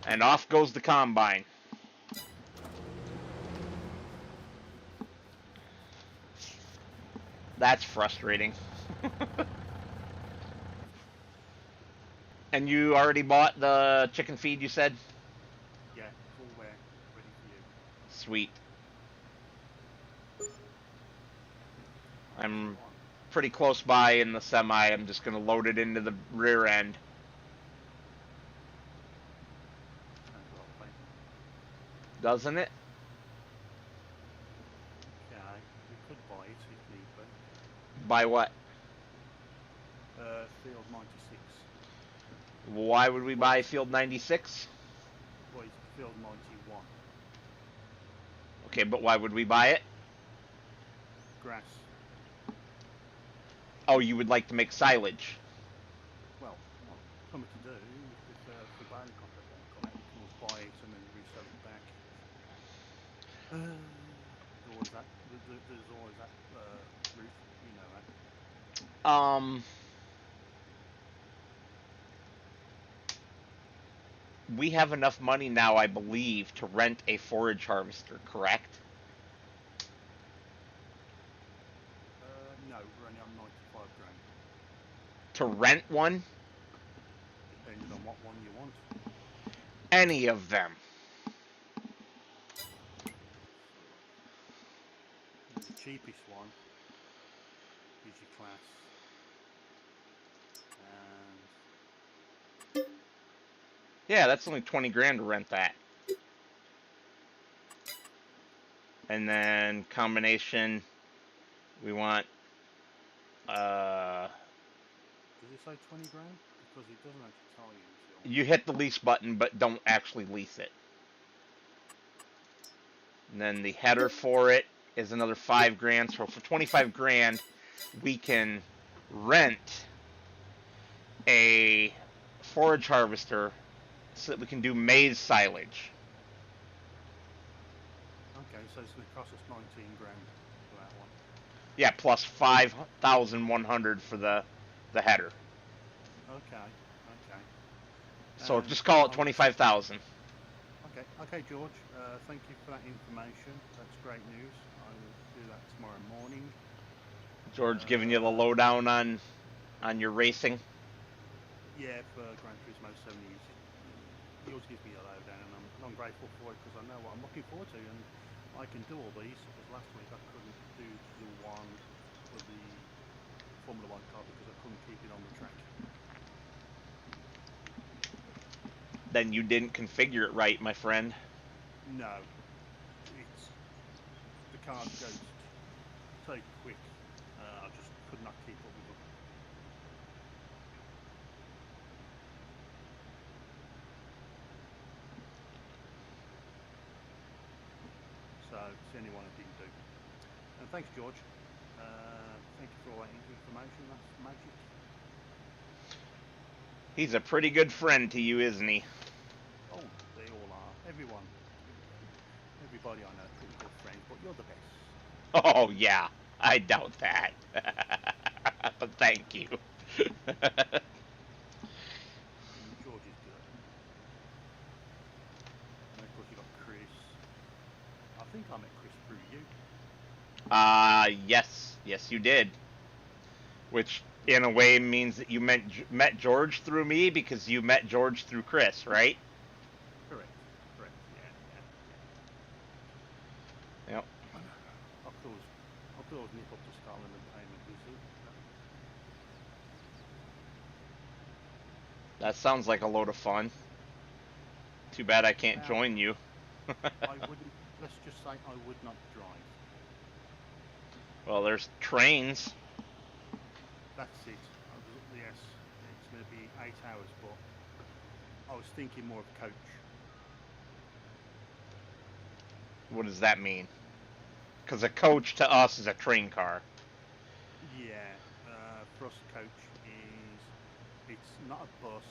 And off goes the combine. That's frustrating. And you already bought the chicken feed, you said? Yeah, full wear, ready for you. Sweet. I'm pretty close by in the semi. I'm just going to load it into the rear end. Sounds lovely. Doesn't it? Okay, we could buy it if need be. By what? Field 96. Why would we buy Field 96? Well, it's Field 91. Okay, but why would we buy it? Grass. Oh, you would like to make silage? Well, something to do. If the baling contract won't come out, we can always buy it and then resell it back. There's always that. There's always that route. You know that. Um, we have enough money now, I believe, to rent a forage harvester, correct? No, we're only on 95 grand, To rent one? depending on what one you want. Any of them. The cheapest one is your class, and Yeah, that's only 20 grand to rent that. And then combination, we want, does it say 20 grand? Because it doesn't actually tell you until. you hit the lease button, but don't actually lease it. And then the header for it is another 5 grand. So for 25 grand, we can rent a forage harvester so that we can do maize silage. Okay, so it's going to cost us 19 grand for that one. Yeah, plus 5,100 for the header. Okay, okay. So And just call it I'll, 25,000. okay, George. Thank you for that information. That's great news. I will do that tomorrow morning. George giving you the lowdown on your racing. Yeah, for Gran Turismo 7 he always gives me a lowdown, and I'm grateful for it because I know what I'm looking forward to, and I can do all these. Because last week I couldn't do the one for the Formula One car because I couldn't keep it on the track. Then you didn't configure it right, my friend. No, it's the cars go so quick. I just could not keep up with them. So it's the only one I didn't do. And thanks, George. Thank you for all that information. That's magic. He's a pretty good friend to you, isn't he? Oh, they all are. Everybody I know are pretty good friends, but you're the best. Oh, yeah. I doubt that. But thank you. George is good. And of course you got Chris. I think I met Chris through you. Yes. Yes, you did. Which, in a way, means that you met George through me because you met George through Chris, right? Correct. Correct. Yeah. Yep. I could always nip up to Scotland and pay him a visit. That sounds like a load of fun. Too bad I can't Now, join you. I wouldn't, let's just say I would not drive. Well, there's trains. That's it. Yes, it's going to be 8 hours, but I was thinking more of coach. What does that mean? Because a coach to us is a train car. Yeah, for us, coach is, it's not a bus.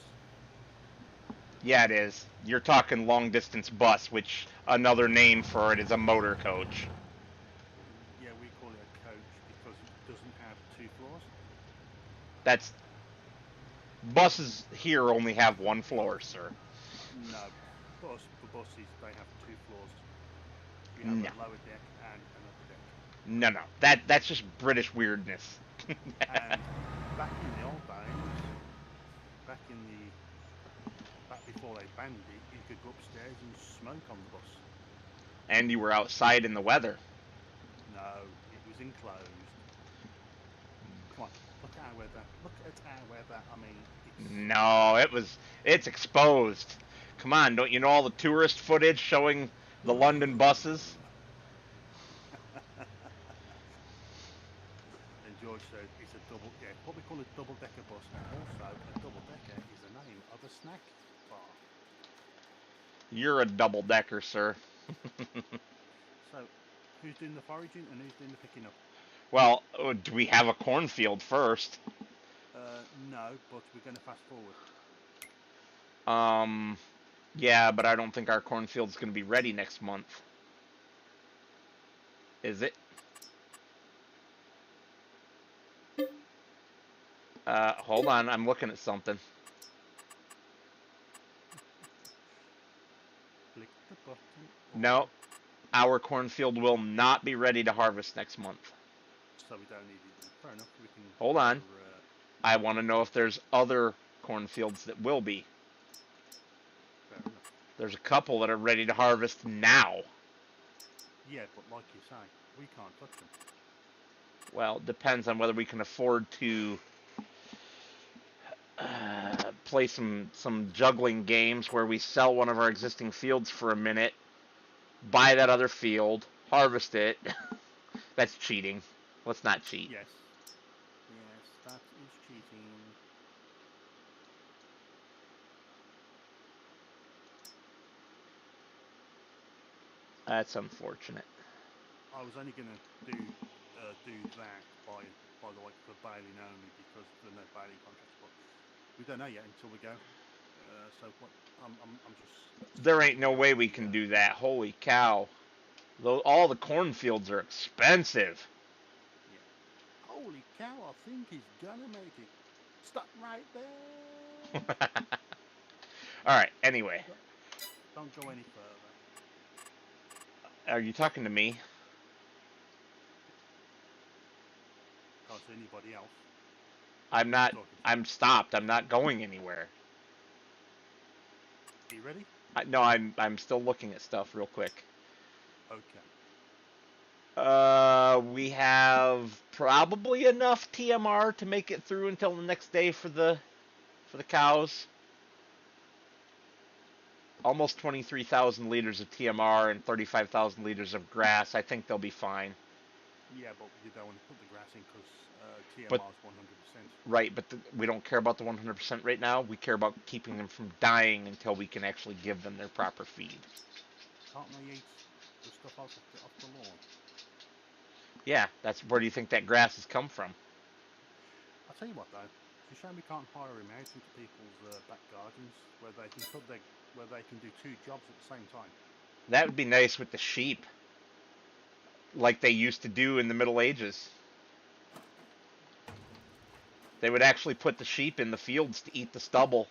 Yeah, it is. You're talking long distance bus, which another name for it is a motor coach. Yeah, we call it a coach because it doesn't have 2 floors. That's buses here only have 1 floor, sir. No, for buses they have 2 floors. You have No, a lower deck and an upper deck. no. That's just British weirdness. And back in the old days, back before they banned it, you could go upstairs and smoke on the bus. And you were outside in the weather. No, it was enclosed. Come on, look at our weather. Look at our weather. I mean, it's No, it's exposed. Come on, don't you know all the tourist footage showing the London buses? And George said it's a what we call a double-decker bus, and also a double-decker is the name of a snack bar. You're a double decker, sir. So, who's doing the foraging and who's doing the picking up? Well, do we have a cornfield first? No, but we're going to fast forward. Um, yeah, but I don't think our cornfield's going to be ready next month. Is it? Hold on, I'm looking at something. Click the button. No, our cornfield will not be ready to harvest next month. So we don't need it then. Fair enough. We can Hold never. on. I want to know if there's other cornfields that will be. Fair enough. There's a couple that are ready to harvest now. Yeah, but like you say, we can't touch them. Well, it depends on whether we can afford to play some juggling games where we sell one of our existing fields for a minute, buy that other field, harvest it. That's cheating. Let's not cheat. Yes. Yes, that is cheating. That's unfortunate. I was only going to do that by the way for baling only because there are no baling contracts, but we don't know yet until we go. So what? I'm just There ain't no sticking out way we the. can do that. Holy cow. All the cornfields are expensive. Yeah. Holy cow! I think he's gonna make it. Stop right there. Alright, anyway. Don't go any further. Are you talking to me? Can't see anybody else. I'm not. Talking to I'm stopped. I'm not going anywhere. you. Are you ready? No, I'm still looking at stuff real quick. Okay. We have probably enough TMR to make it through until the next day for the cows. Almost 23,000 liters of TMR and 35,000 liters of grass. I think they'll be fine. Yeah, but you don't want to put the grass in because But TMR is 100%. right, but we don't care about the 100% right now. We care about keeping them from dying until we can actually give them their proper feed. Can't they eat the stuff off the lawn? Yeah, that's where do you think that grass has come from? I'll tell you what though, it's a shame we can't hire him out into people's back gardens where they can where they can do two jobs at the same time. That would be nice with the sheep, like they used to do in the Middle Ages. They would actually put the sheep in the fields to eat the stubble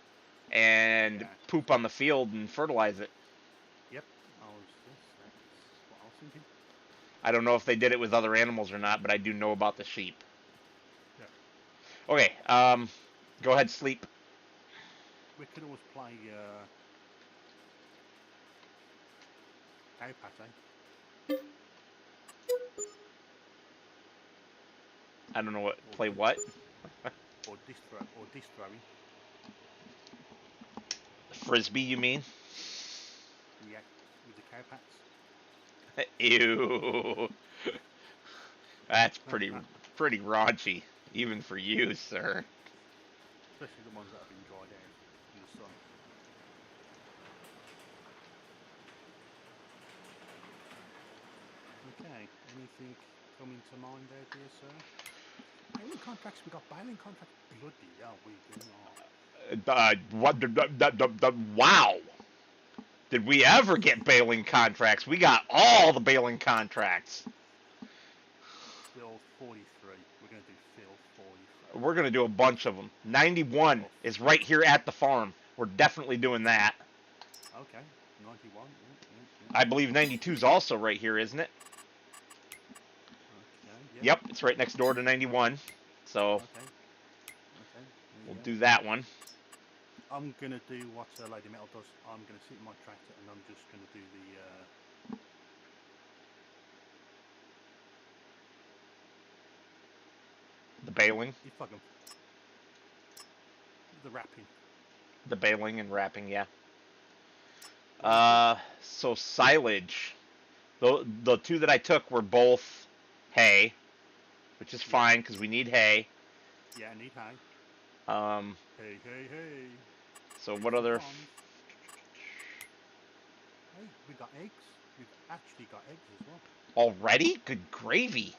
and Yeah. poop on the field and fertilize it. Yep. That's what I was thinking. I don't know if they did it with other animals or not, but I do know about the sheep. Yeah. Okay, go ahead, sleep. We could always play cow pate I don't know what. or Play what? disc throwing. Frisbee, you mean? Yeah, with the cow pats. Ew. That's pretty raunchy, even for you, sir. Especially the ones that have been dried out in the sun. Okay, anything coming to mind there, dear sir? Baling contracts, we got baling contracts. Bloody hell, we do not. Wow. Did we ever get baling contracts? We got all the baling contracts. Field 43. We're going to do field 43. We're going to do a bunch of them. 91 is right here at the farm. We're definitely doing that. Okay, 91. I believe 92 is also right here, isn't it? Okay, yeah. Yep, it's right next door to 91. So Okay. we'll do that one. I'm going to do what Lady Metal does. I'm going to sit in my tractor and I'm just going to do The baling. if I can, the wrapping. The baling and wrapping, yeah. So silage. The two that I took were both hay, which is fine because we need hay. Yeah, I need hay. Hey. Hey. So what other? Hey, we got eggs. We've actually got eggs as well. Already? Good gravy.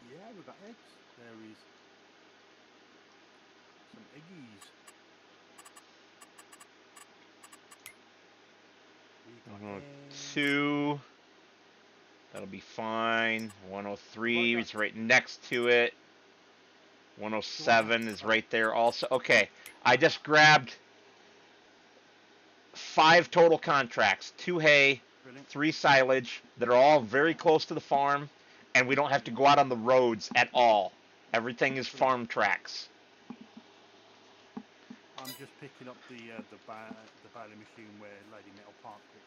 Yeah, we've got eggs. There is some eggies. We got eggs. 102. That'll be fine. Have I 103 got? is right next to it. Do I have? 107 is right there also. Okay, I just grabbed 5 total contracts. 2 hay, Brilliant. 3 silage that are all very close to the farm, and we don't have to Yeah. go out on the roads at all. Everything is Brilliant. farm tracks. I'm just picking up the baling machine where Lady Metal parked it.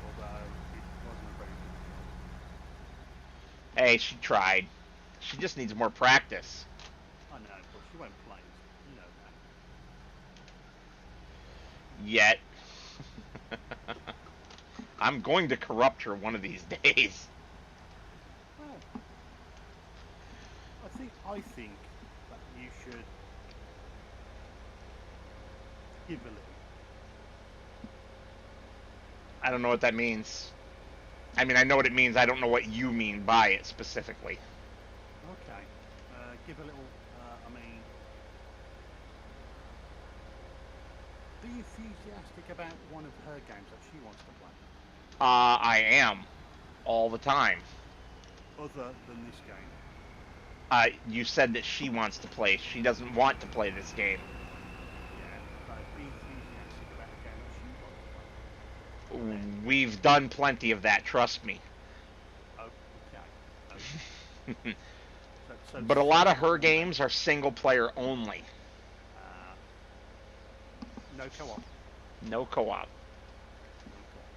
Although it wasn't a very good job. Hey, she tried. She just needs more practice. I know, but she won't play us. You know that. Yet. I'm going to corrupt her one of these days. Well, I think that you should give a little. I don't know what that means. I mean, I know what it means. I don't know what you mean by it specifically. Okay. Give a little. I mean, be enthusiastic about one of her games that she wants to play, I am. All the time. other than this game. You said that she wants to play. She doesn't want to play this game. Yeah. So be enthusiastic about a game that she wants to play. And then, We've done plenty of that, trust me. oh, okay. Okay. So But a lot of settle her down. games are single player only. Uh, no co-op. No co op. No co-op.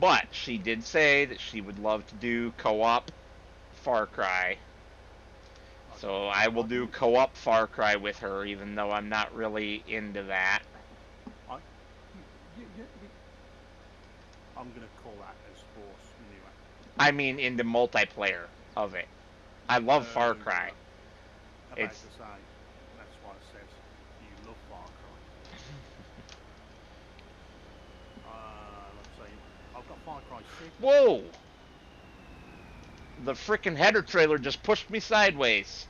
But she did say that she would love to do co op Far Cry. So I will do co op Far Cry with her, even though I'm not really into that. I, I'm gonna call that as force anyway. I mean, into multiplayer of it. I love Far Cry. About It's to say, that's why it says you love Far Cry. Let's see, I've got Far Cry 6. whoa! The frickin' header trailer just pushed me sideways.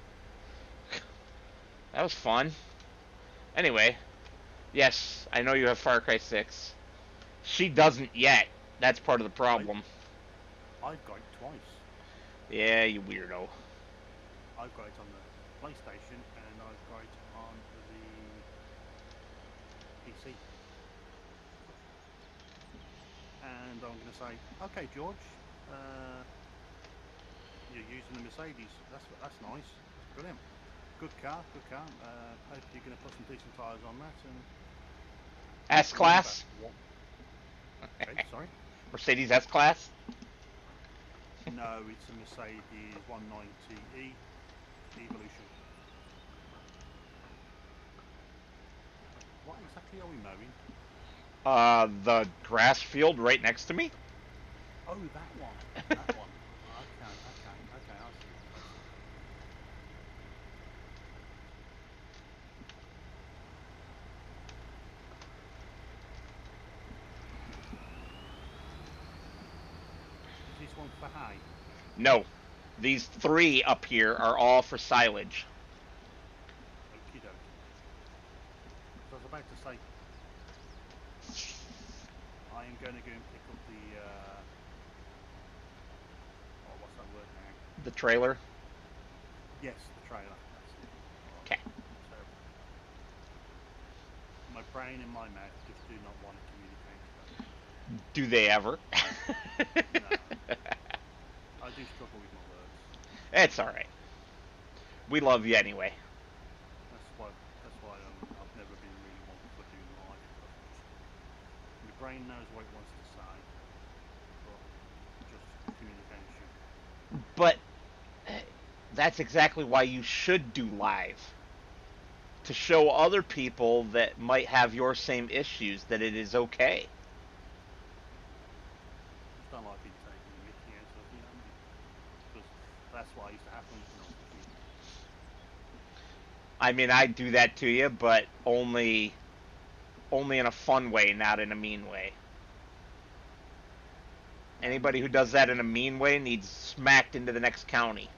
That was fun. Anyway, yes, I know you have Far Cry 6. She doesn't yet. That's part of the problem. I've got it twice. Yeah, you weirdo. I've got it on the PlayStation and I've got it on the PC. And I'm going to say, okay, George, you're using the Mercedes. That's nice. That's brilliant. Good car, good car. Hope you're going to put some decent tyres on that. And S remember, Class? what? Okay, sorry. Mercedes S Class? No, it's a Mercedes 190E Evolution. What exactly are we mowing? The grass field right next to me? Oh, that one. That one. Okay, okay, okay. I see. I see. Is this one for hay? No. These 3 up here are all for silage. Okie dokie. So I was about to say, I am going to go and pick up the, oh, what's that word now? The trailer? Yes, the trailer. That's it. Oh, Okay. terrible. My brain and my mouth just do not want to communicate together. Do they ever? No. I do struggle with my words. It's alright. We love you anyway. That's why I've never been really one for doing live. My brain knows what it wants to say, but just communication. But that's exactly why you should do live. To show other people that might have your same issues that it is okay. Just don't like being taken the mickey out of, you know, because that's what used to happen when I was a kid. I mean, I do that to you, but only in a fun way, not in a mean way. Anybody who does that in a mean way needs smacked into the next county.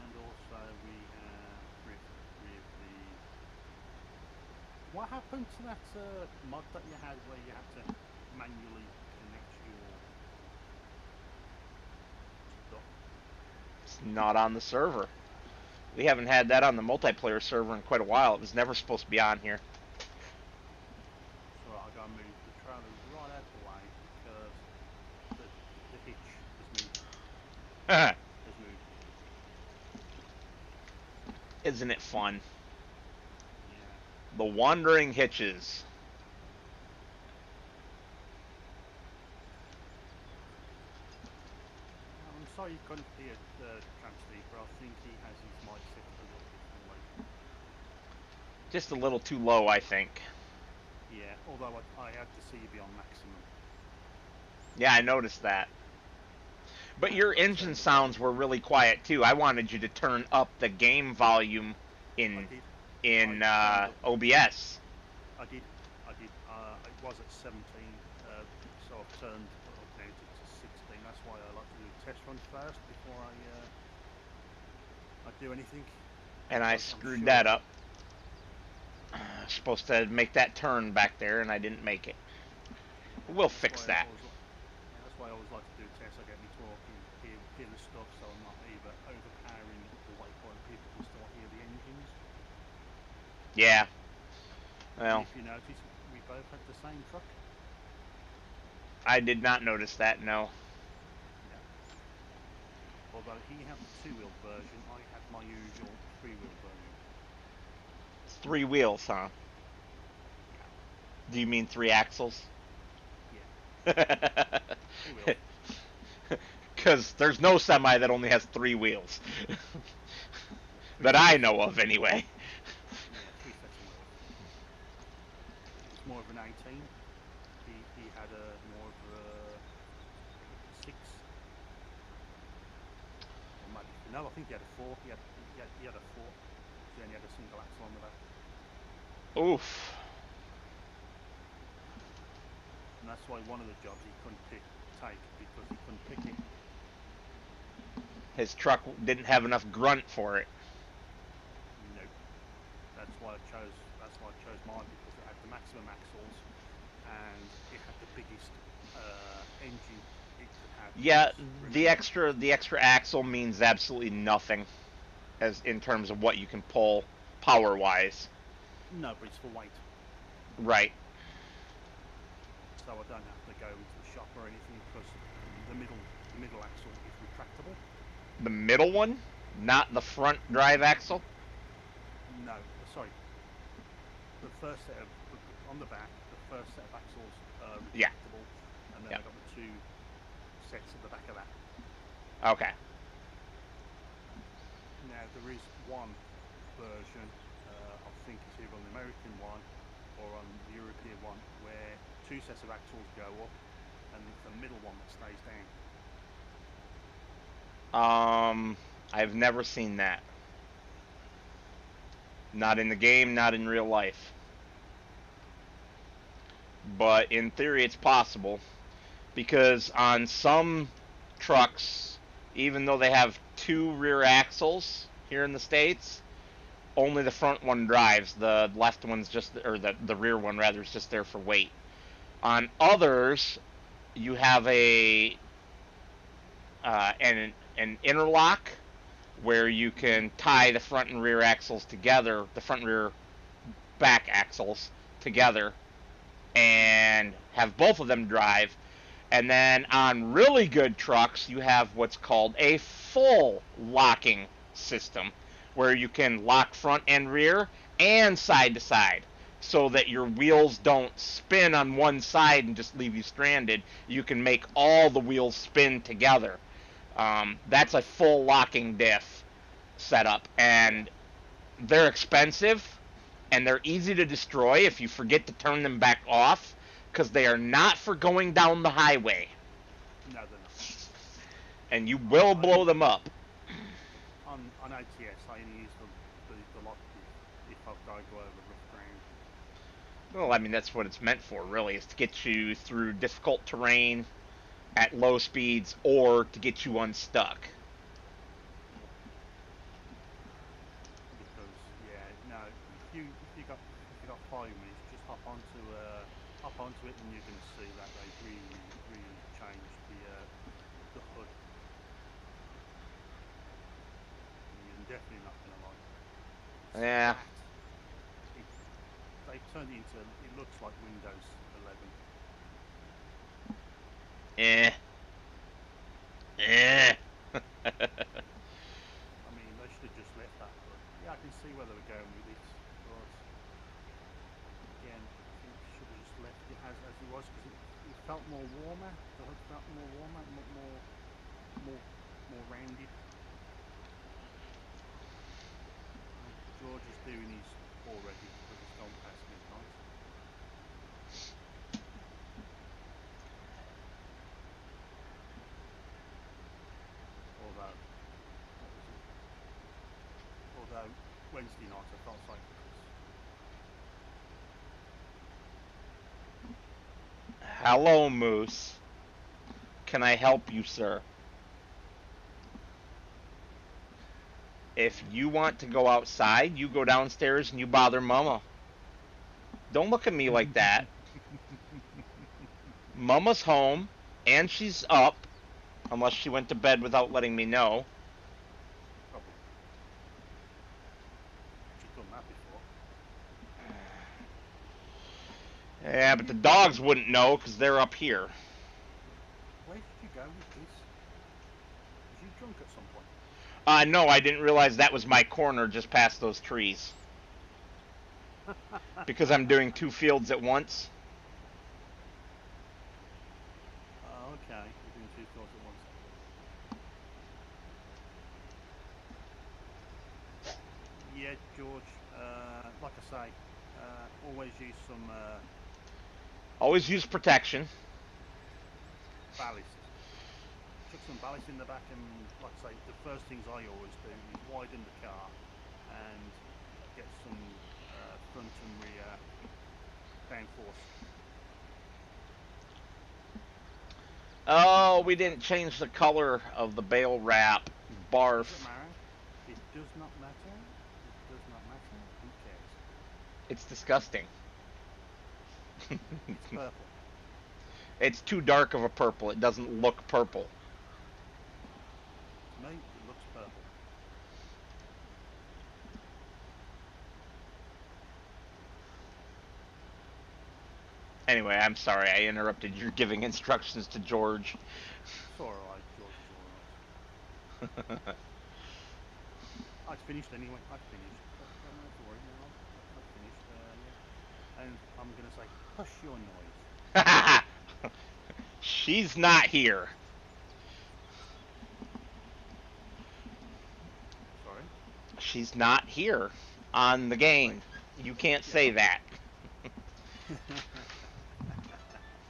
and also we have with the. What happened to that mod that you had where you had to manually connect your stuff? It's not on the server. We haven't had that on the multiplayer server in quite a while. It was never supposed to be on here. So I gotta move the trailer right out the way because the hitch has moved. Isn't it fun? Yeah. The wandering hitches. I'm sorry you couldn't hear Tramp Steve, but I think he has his mic set a little differently. Just a little too low, I think. Yeah, although I had to see you be on maximum. Yeah, I noticed that. But your engine sounds were really quiet too. I wanted you to turn up the game volume I in did. in I OBS. I did. It was at 17, so I've turned up now to 16. That's why I like to do a test run first before I do anything. And I screwed that up. I was supposed to make that turn back there, and I didn't make it. We'll fix that. That's why I always like to do tests. I get me talking, hear the stuff, so I'm not either overpowering the waypoint. People can still hear the engines. Yeah. Well, and if you notice, we both had the same truck. I did not notice that. No. Yeah. Although he had the two-wheel version, I had my usual three-wheel version. It's 3 wheels, huh? Yeah. Do you mean 3 axles? Yeah. 3 wheels. Because there's no semi that only has 3 wheels. That I know of, anyway. Yeah, 3 sets of wheels. It was more of an 18. He had a more of a 6. Or maybe, no, I think he had a 4. He had a 4. He only had a single axle on the back. Oof. And that's why one of the jobs he couldn't take because he couldn't pick it. His truck didn't have enough grunt for it. Nope. That's why I chose mine because it had the maximum axles and it had the biggest engine it could have. Yeah, the extra axle means absolutely nothing as in terms of what you can pull power wise. No, but it's for weight. Right. So I don't have to go into the shop or anything because the middle axle is retractable. The middle one, not the front drive axle. No, sorry. The first set of on the back, the first set of axles are retractable, and then I've got the 2 sets at the back of that. Okay. Now there is one version, I think it's either on the American one or on the European one, where 2 sets of axles go up, and it's the middle one that stays down. I've never seen that. Not in the game, not in real life. But in theory, it's possible. Because on some trucks, even though they have 2 rear axles here in the States, only the front one drives. The left one's just, or the rear one rather, is just there for weight. On others, you have an interlock where you can tie the front and rear axles together, the front and rear back axles together, and have both of them drive. And then on really good trucks, you have what's called a full locking system, where you can lock front and rear and side to side, so that your wheels don't spin on one side and just leave you stranded. You can make all the wheels spin together. That's a full locking diff setup, and they're expensive, and they're easy to destroy if you forget to turn them back off, because they are not for going down the highway. No, they're not. And you will blow them up. On ATS, I only use the lock if I've got to go over rough ground. Well, I mean, that's what it's meant for, really, is to get you through difficult terrain at low speeds or to get you unstuck. Because yeah, no, if you got 5 minutes, just hop onto it, and you're going to see that they've really changed the HUD. You're definitely not going to like it. It's Yeah. flat. It, they've turned it into, it looks like Windows 11. Eh. Eh. I mean, they should have just left that HUD. Yeah, I can see where they were going with it, but again, I think should have just left it as it was, because it felt more warmer. The HUD felt more warmer, more more rounded. George is doing his already because it's gone past midnight. Although, what was it? Although Wednesday night I felt sorry for Chris. Hello, Moose. Can I help you, sir? If Yeah. you want to go outside, you go downstairs and you bother Mama. Don't look at me like that. Mama's home, and she's up, unless she went to bed without letting me know. Probably. She's done that before. Yeah, but the dogs wouldn't know because they're up here. Where did you go with this? Was you drunk at some point? No, I didn't realize that was my corner just past those trees. Because I'm doing 2 fields at once. Oh, okay. You're doing two thoughts at once. Yeah, George. Like I say, always use some Always use protection. ballast. Chuck some ballast in the back, and like I say, the first things I always do is widen the car and get some front and rear downforce. Oh, we didn't change the color of the bale wrap. Does it Barf. matter? It does not matter. It does not matter. Who cares? It's disgusting. It's purple. It's too dark of a purple. It doesn't look purple. To me, it looks purple. Anyway, I'm sorry I interrupted. You're giving instructions to George. It's alright. George is alright. I'd finished anyway. I'd finished. Don't have to worry now. I'd finished. Yeah. And I'm going to say, hush your noise. She's not here. Sorry. She's not here on the Wait. game. You can't Yeah, say that.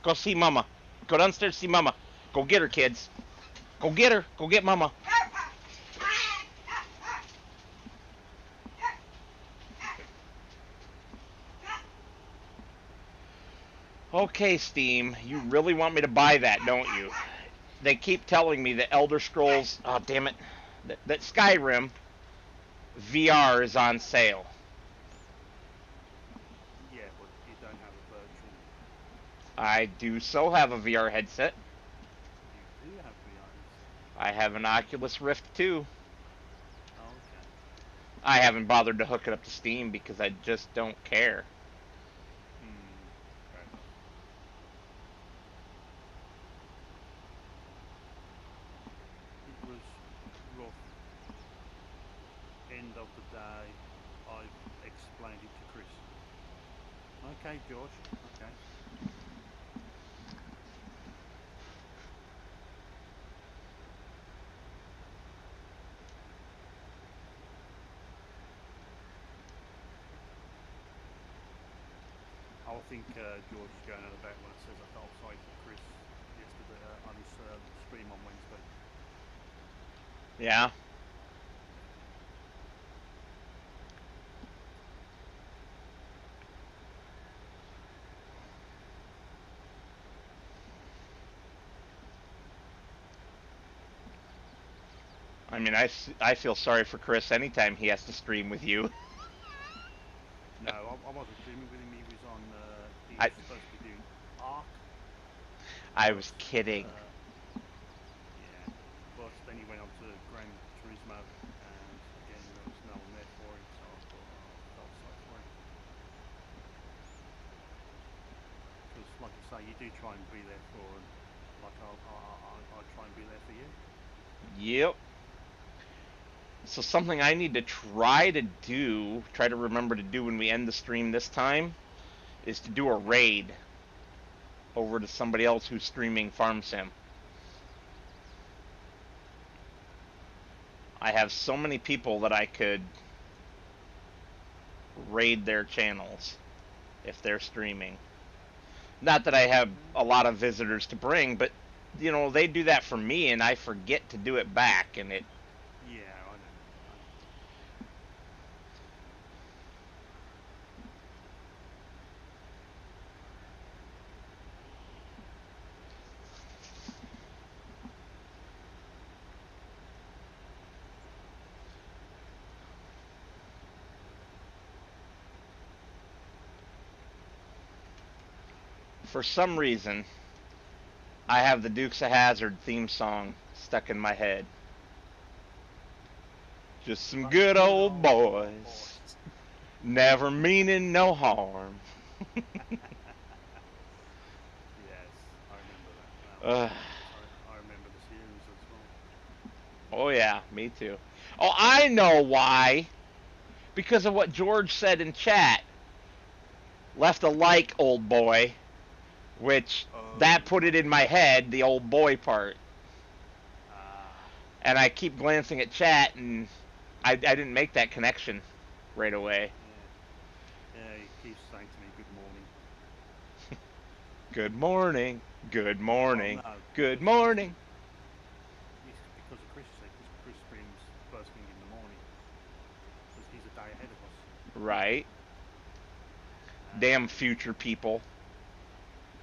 Go see Mama. Go downstairs, see Mama. Go get her, kids. Go get her. Go get Mama. Okay, Steam. You really want me to buy that, don't you? They keep telling me that Elder Scrolls. Oh, damn it. That Skyrim VR is on sale. yeah, but you don't have a virtual. I do so have a VR headset. You do have VR headset. I have an Oculus Rift 2. Oh, okay. I haven't bothered to hook it up to Steam because I just don't care. Fair enough. It was rough. End of the day, I've explained it to Chris. Okay, George. Okay. I think George is going on about when it says I felt sorry for Chris yesterday on his stream on Wednesday. Yeah? I mean, I feel sorry for Chris anytime he has to stream with you. No, I wasn't streaming with him. He was on. He I was supposed to be doing Ark, I but was kidding. yeah. But then he went on to Gran Turismo, and again there was no one there for him. So I thought, oh, I felt sorry for him. Because, like I say, you do try and be there for him. Like I try and be there for you. Yep. So something I need to try to remember to do when we end the stream this time, is to do a Yeah. raid over to somebody else who's streaming Farm Sim. I have so many people that I could raid their channels if they're streaming. Not that I have a lot of visitors to bring, but you know, they do that for me and I forget to do it back, and it Yeah, I know. I know. for some reason I have the Dukes of Hazzard theme song stuck in my head. Just some Bunch of good good old old boys, never meaning no harm. Yes, I remember that. That was uh, brilliant. I remember the series as well. oh yeah, me too. Oh, I know why. Because of what George said in chat. Left a like, old boy, which Oh, that put it right. in my head, the old boy part. Ah, And I keep glancing at chat, and I didn't make that connection right away. yeah. Yeah, he keeps saying to me, "Good morning." Good morning, good Well, morning, no, good because it's morning. because of Chris' sake. Because Chris streams first thing in the morning. Because he's a day ahead of us. Right? Damn And future people.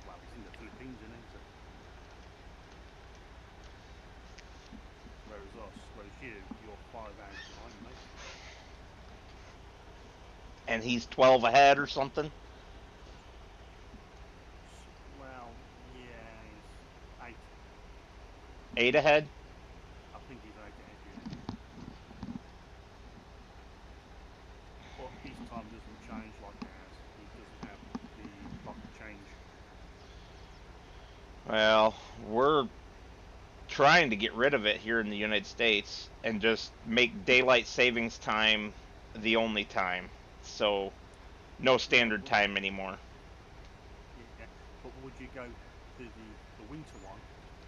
well, he's in the Philippines, isn't he? So, whereas you're 5 hours behind, mate. And he's 12 ahead or something. Well, yeah, he's 8. 8 ahead. I think he's 8 ahead, yeah. But his time doesn't change like ours. He doesn't have the clock change. Well, we're trying to get rid of it here in the United States and just make daylight savings time the only time. So, no Yeah, standard time anymore. yeah. But would you go to the winter one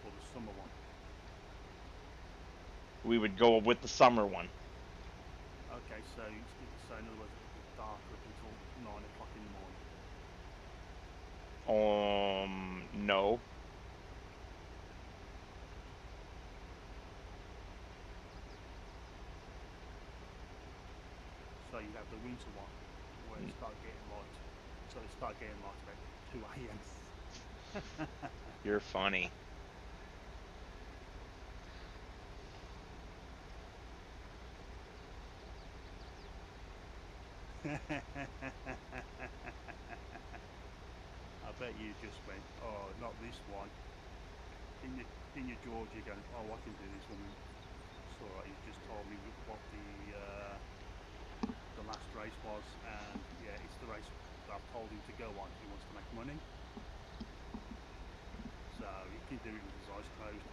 or the summer one? We would go with the summer one. Okay, so in other words, it'll be darker up until 9 o'clock in the morning. No. So you'd have the winter one where it start getting light. So it start getting light about 2 a.m. You're funny. I bet you just went, oh, not this one. In your George, you're going, oh, I can do this one. It's all right. He's just told me what the last race was, and yeah, it's the race that I've told him to go on. He wants to make money, so he can do it with his eyes closed.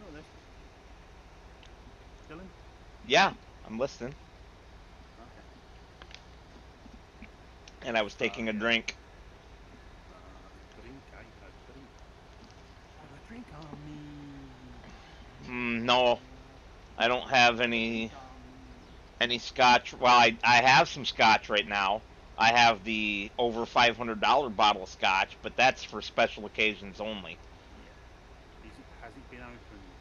Oh, there, Dylan. Yeah, I'm listening. Okay. And I was So taking a yeah, drink. drink, I have drink. Have a drink on me. No, I don't have Have a drink on me. any scotch. Well, I have some scotch right now. I have the over $500 bottle of scotch, but that's for special occasions only. Yeah. Has it been opened?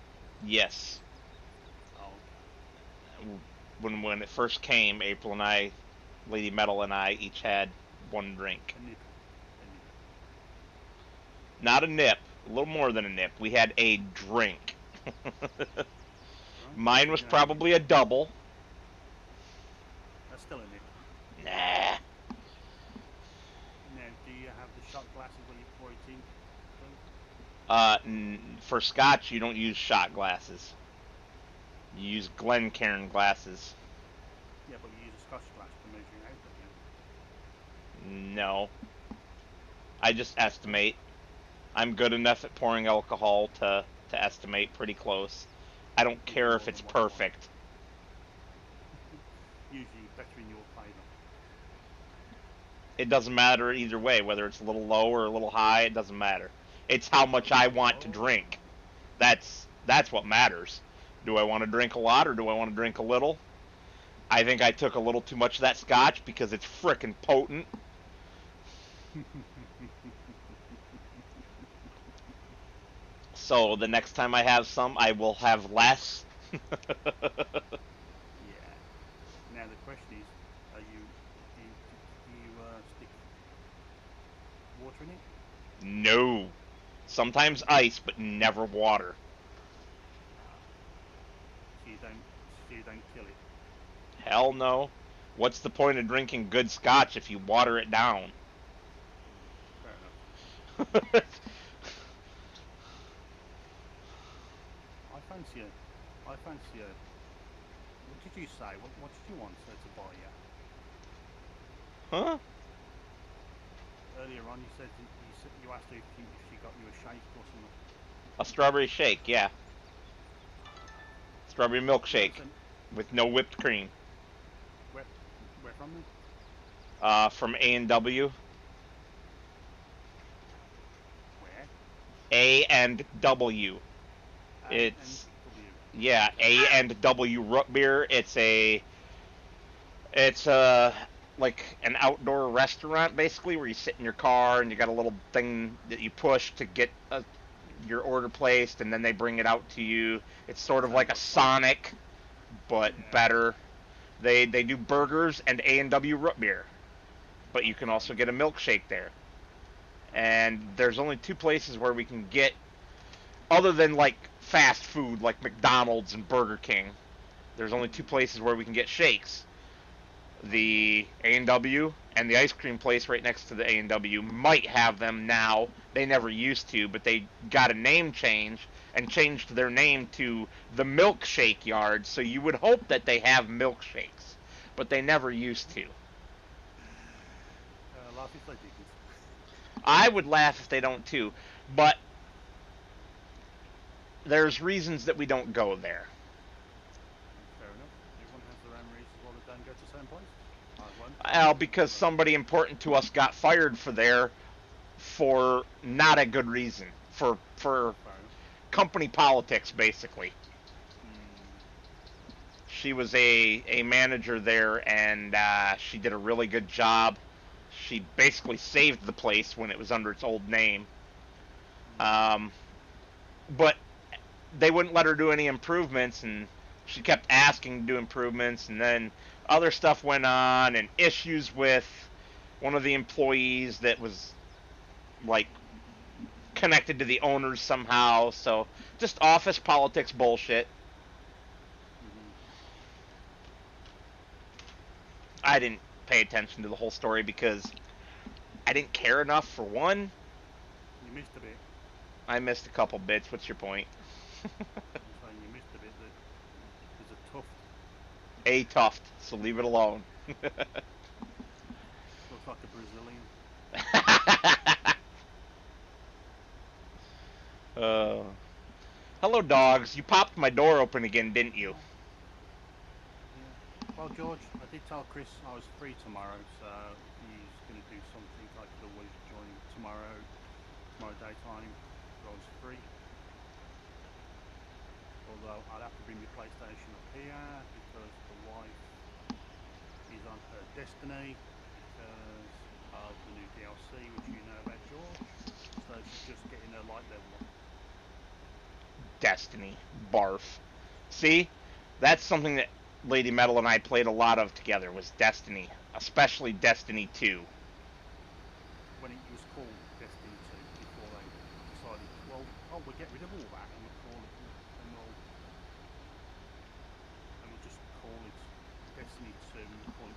Yes. Oh, okay. When it first came, April and I, Lady Metal and I each had one drink. A nipple. A nipple. Not a nip. A little more than a nip. We had a drink. Right? Mine So was you know, probably a double. that's still a nip. Nah. Now, do you have the shot glasses where you pour it in? Too? For scotch, you don't use shot glasses. You use Glencairn glasses. Yeah, but you use a Scotch glass to measure it out, don't you? No. I just estimate. I'm good enough at pouring alcohol to estimate pretty close. I don't Usually care if more it's than what you want. perfect. Usually better in your favour. It doesn't matter either way, whether it's a little low or a little high, it doesn't matter. It's how Oh, much you I say, want to oh, drink. That's what matters. Do I want to drink a lot or do I want to drink a little? I think I took a little too much of that scotch because it's frickin' potent. So the next time I have some, I will have less. yeah. Now the question is, do you stick water in it? No. Sometimes ice, but never water. Ah, so you don't kill it. Hell no. What's the point of drinking good scotch if you water it down? Fair enough. I fancy a, I fancy a. What did you say? What did you want to buy you? Huh? Earlier on, you asked if she got you a shake or something. A strawberry shake, yeah. Strawberry Yeah, milkshake so with no whipped cream. where where from then? From A&W. Where? A and W. A and It's W. yeah, A&W root beer. It's like an outdoor restaurant basically where you sit in your car and you got a little thing that you push to get your order placed and then they bring it out to you. It's sort of Sounds like a like fun. Sonic but Yeah. better. They do burgers and A&W root beer, but you Oh, can fair also enough. get a milkshake there. Oh, And okay. there's only two places where we can get other than like fast food like McDonald's and Burger King. There's only two Mm. places where we can get shakes. Oh yeah. The A&W and the ice cream place right next to the A&W might have them now. They never used to, but they got a name change and changed their name to the Milkshake Yard, so you would hope that they have milkshakes, but they never used to. Laugh if they didn't. I would laugh if they don't too, but there's reasons that we don't go there. Fair enough. Everyone has their own reasons why they don't go to certain places. I have one. Because So somebody important to us got fired for there for not a good reason. For fair enough. company politics, basically. Mm. She was a manager there, and she did a really good job. She basically saved the place when it was under its old name. Mm. Um, but they wouldn't let her do any improvements, and she kept asking to do improvements, and then other stuff went on, and issues with one of the employees that was like connected to the owners somehow. So just office politics bullshit. Mm-hmm. I didn't pay attention to the whole story because I didn't care enough for one. You missed a bit. I missed a couple bits. What's your point? I'm saying you missed a bit that there's a tuft. A tuft, so leave it alone. Looks like a Brazilian. uh, hello, dogs. You popped my door open again, didn't you? Yeah. Yeah. Well, George, I did tell Chris I was free tomorrow, so if he's going to do something, I could always join him tomorrow daytime, if I was free. Although I'd have to bring the PlayStation up here because the wife is on her Destiny because of the new DLC, which you know about, George. So she's just getting her light level up. Destiny. Barf. See? That's something that Lady Metal and I played a lot of together was Destiny. Especially Destiny 2. When it was called Destiny 2 before then. oh, we'll get rid of all that and we'll call it, and we'll just call it Destiny 2. And we'll call it,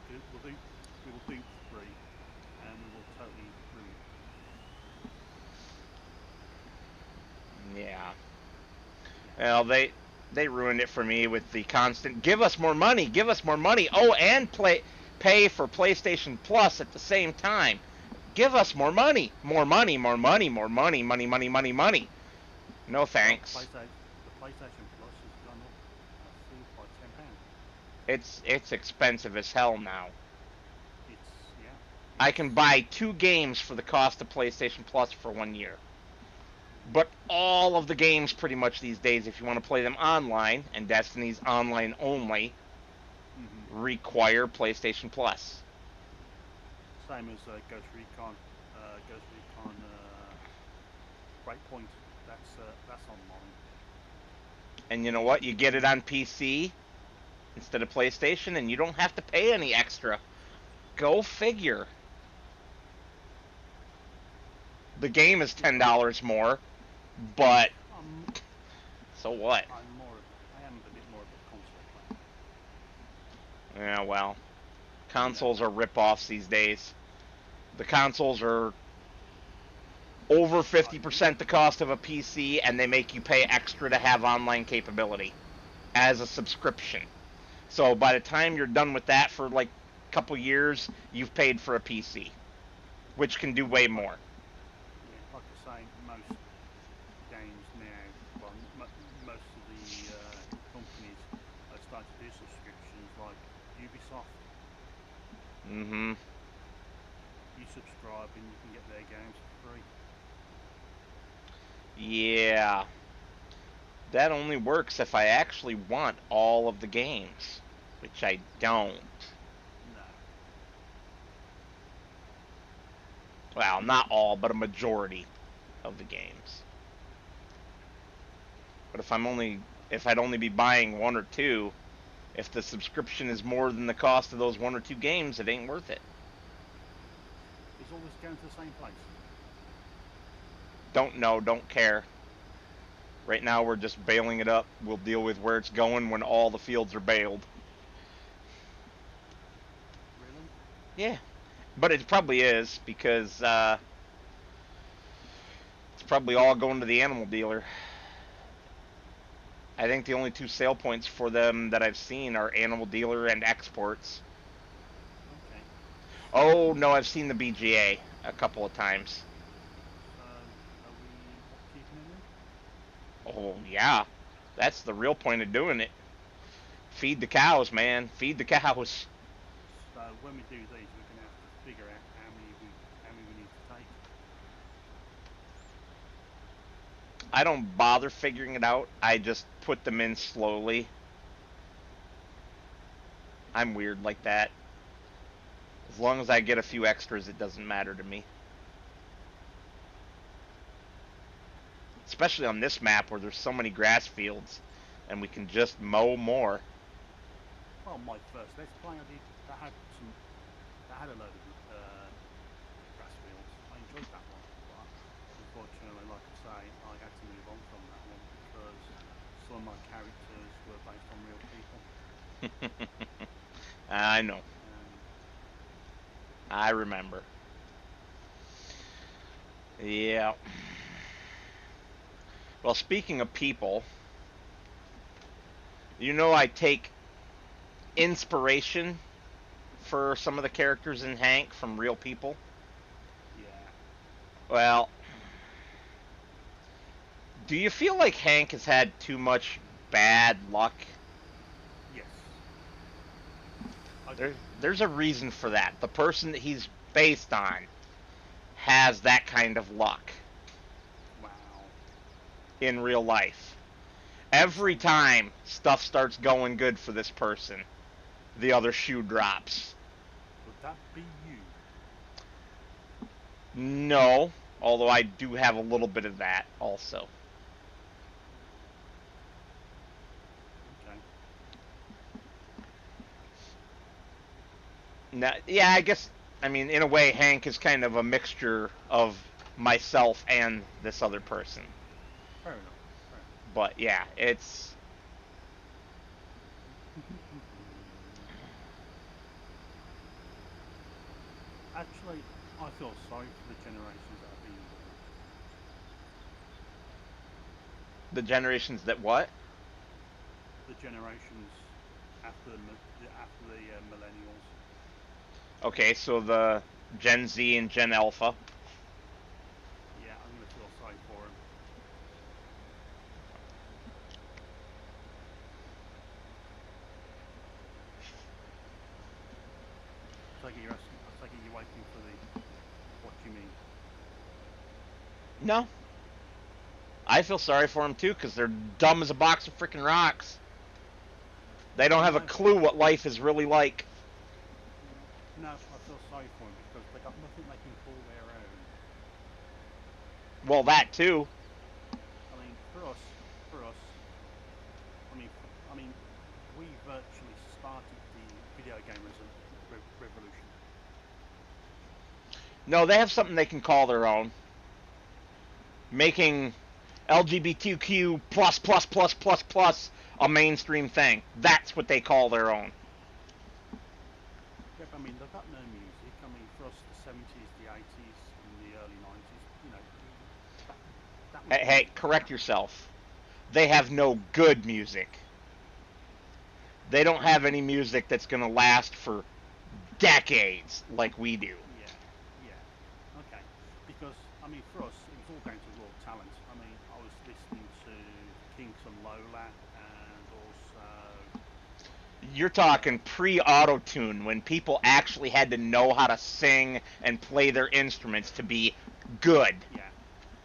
we will do 3, and we will totally ruin it. Yeah. Yeah. Well, they ruined it for me with the constant give us more money, give us more money. Oh, and pay for PlayStation Plus at the same time. Give us more money, more money, more money, more money, money, money, money, money. No Well, thanks. the PlayStation Plus has gone up, I think, by £10. It's expensive as hell now. Yeah, I it's can buy 2 games for the cost of PlayStation Plus for 1 year. But all of the games pretty much these days, if you want to play them online, and Destiny's online only, require PlayStation Plus. same as Ghost Recon, Breakpoint. That's online. And you know what? You get it on PC instead of PlayStation, and you don't have to pay any extra. Go figure. The game is $10 more, but so what? I am a bit more of a console player. Yeah, well, consoles are rip-offs these days. The consoles are over 50% the cost of a PC, and they make you pay extra to have online capability as a subscription. So by the time you're done with that for like a couple years, you've paid for a PC, which can do way more. Yeah, like I say, most games now, well, most of the companies are starting to do subscriptions, like Ubisoft. Mm-hmm. You subscribe and you can get their games for free. Yeah. That only works if I actually want all of the games, which I don't. No. Well, not all, but a majority of the games. But if I'd only be buying 1 or 2, if the subscription is more than the cost of those 1 or 2 games, it ain't worth it. It's always going to the same place. Don't know, don't care. Right now we're just bailing it up. We'll deal with where it's going when all the fields are baled. Really? Yeah. But it probably is, because it's probably all going to the animal dealer. I think the only 2 sale points for them that I've seen are animal dealer and exports. Okay. Oh, no, I've seen the BGA a couple of times. So, are we keeping them in? Oh, yeah. That's the real point of doing it. Feed the cows, man. Feed the cows. So, when we do these, we're going to have to figure out how many we need to take. I don't bother figuring it out. I just put them in slowly. I'm weird like that. As long as I get a few extras, it doesn't matter to me. Especially on this map where there's so many grass fields and we can just mow more. Well, my first Let's Play, that had a load of grass fields. I enjoyed that one, but unfortunately, like I say, I had to move on from that one because some of my characters were based on real people. I know. I remember. Yeah. Well, speaking of people, you know I take inspiration for some of the characters in Hank from real people. Yeah. Well, do you feel like Hank has had too much bad luck? Yes. There's a reason for that. The person that he's based on has that kind of luck. Wow. In real life. Every time stuff starts going good for this person, the other shoe drops. Would that be you? No, although I do have a little bit of that also. Okay. Now, yeah, I guess, I mean, in a way, Hank is kind of a mixture of myself and this other person. Fair enough. Fair But yeah, it's enough. Actually, I feel sorry for the generations that are being born. the generations that what? The generations after the millennials. Okay, so the Gen Z and Gen Alpha. Yeah, I'm gonna feel sorry for them. I take it you're waiting for the. What do you mean? No, I feel sorry for them too because they're dumb as a box of freaking rocks. They don't have a No, clue what life is really like. no, I feel sorry for them because they got nothing they can call their own. Well, that too. I mean, for us, I mean, we virtually started the video game revolution. No, they have something they can call their own. Making LGBTQ plus a mainstream thing. That's what they call their own. Yeah, but I mean, they've got no music. I mean, for us, the 70s, the 80s, and the early 90s, that was Hey, music. correct yourself. They have no good music. They don't have any music that's going to last for decades like we do. Yeah, yeah, okay. Because, I mean, for us, it was all down to raw talent. I mean, I was listening to Kinks and Lola, and also, You're talking uh, pre-auto tune when people actually had to know how to sing and play their instruments to be good. yeah,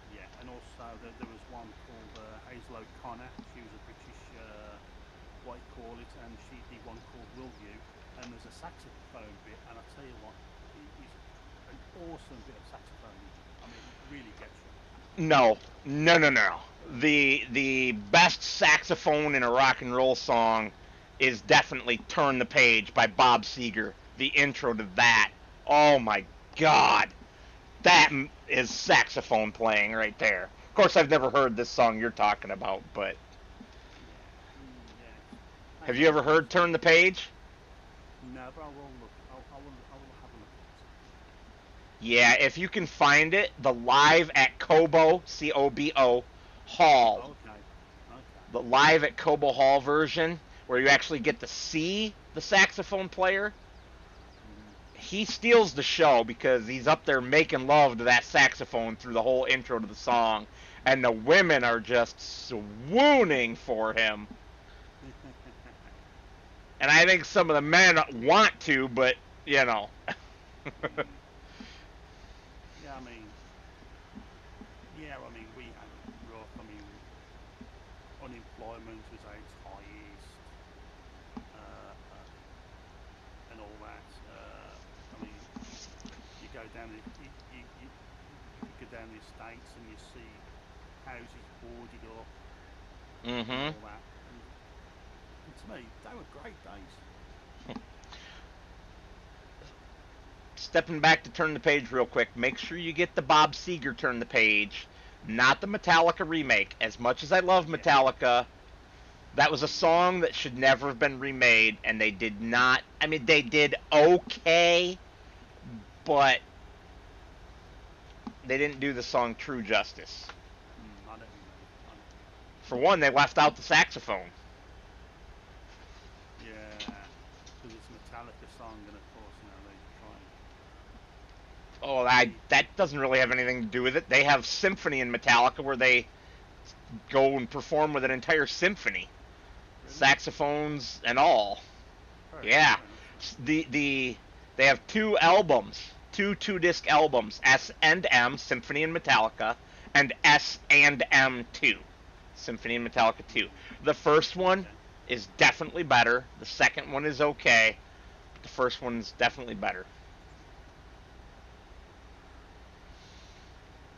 yeah, and also there was one called Hazel O'Connor. She was a British, what you call it, and she did one called Will You, and there's a saxophone bit, and I tell you what, it is an awesome bit of saxophoning. I mean, it really gets you. No, no. The best saxophone in a rock and roll song is definitely "Turn the Page" by Bob Seger. The intro to that. Oh my God, that is saxophone playing right there. Of course, I've never heard this song you're talking about, but Yeah, yeah. have Maybe you ever I'll heard send "Turn it the to you. Page"? No, but I will look. I will have a look at it. Yeah, if you can find it, the live at Cobo Cobo Hall, Okay, okay. the live at Cobo Hall version, where you actually get to see the saxophone player. Mm-hmm. He steals the show because he's up there making love to that saxophone through the whole intro to the song, and the women are just swooning for him. And I think some of the men want to, but you know, mm. Yeah, I mean, yeah, I mean, we had it rough. I mean, unemployment was at its highest, and all that. I mean, you go down the you go down the estates and you see houses boarded up and mm-hmm. all that. And to me, they were great days. Stepping back to turn the page real quick, make sure you get the Bob Seger turn the page, not the Metallica remake. As much as I love Yeah. Metallica, that was a Mm. song that should never have been remade, and they did not. I mean, they did okay, but they didn't do the song true justice. I know what you mean. I know what you mean. For one, they left out the saxophone. Yeah, because it's a Metallica song, and of course, they try and Oh, they that doesn't really have anything to do with it. They have symphony in Metallica where they go and perform with an entire symphony, really saxophones and all. fair enough. Yeah, Fair enough. Fair enough. the they have two albums, two disc albums, S and M Symphony and Metallica, and S and M 2 Symphony and Metallica 2. The first one Okay. is definitely better. The second one is okay. But the first one is definitely better.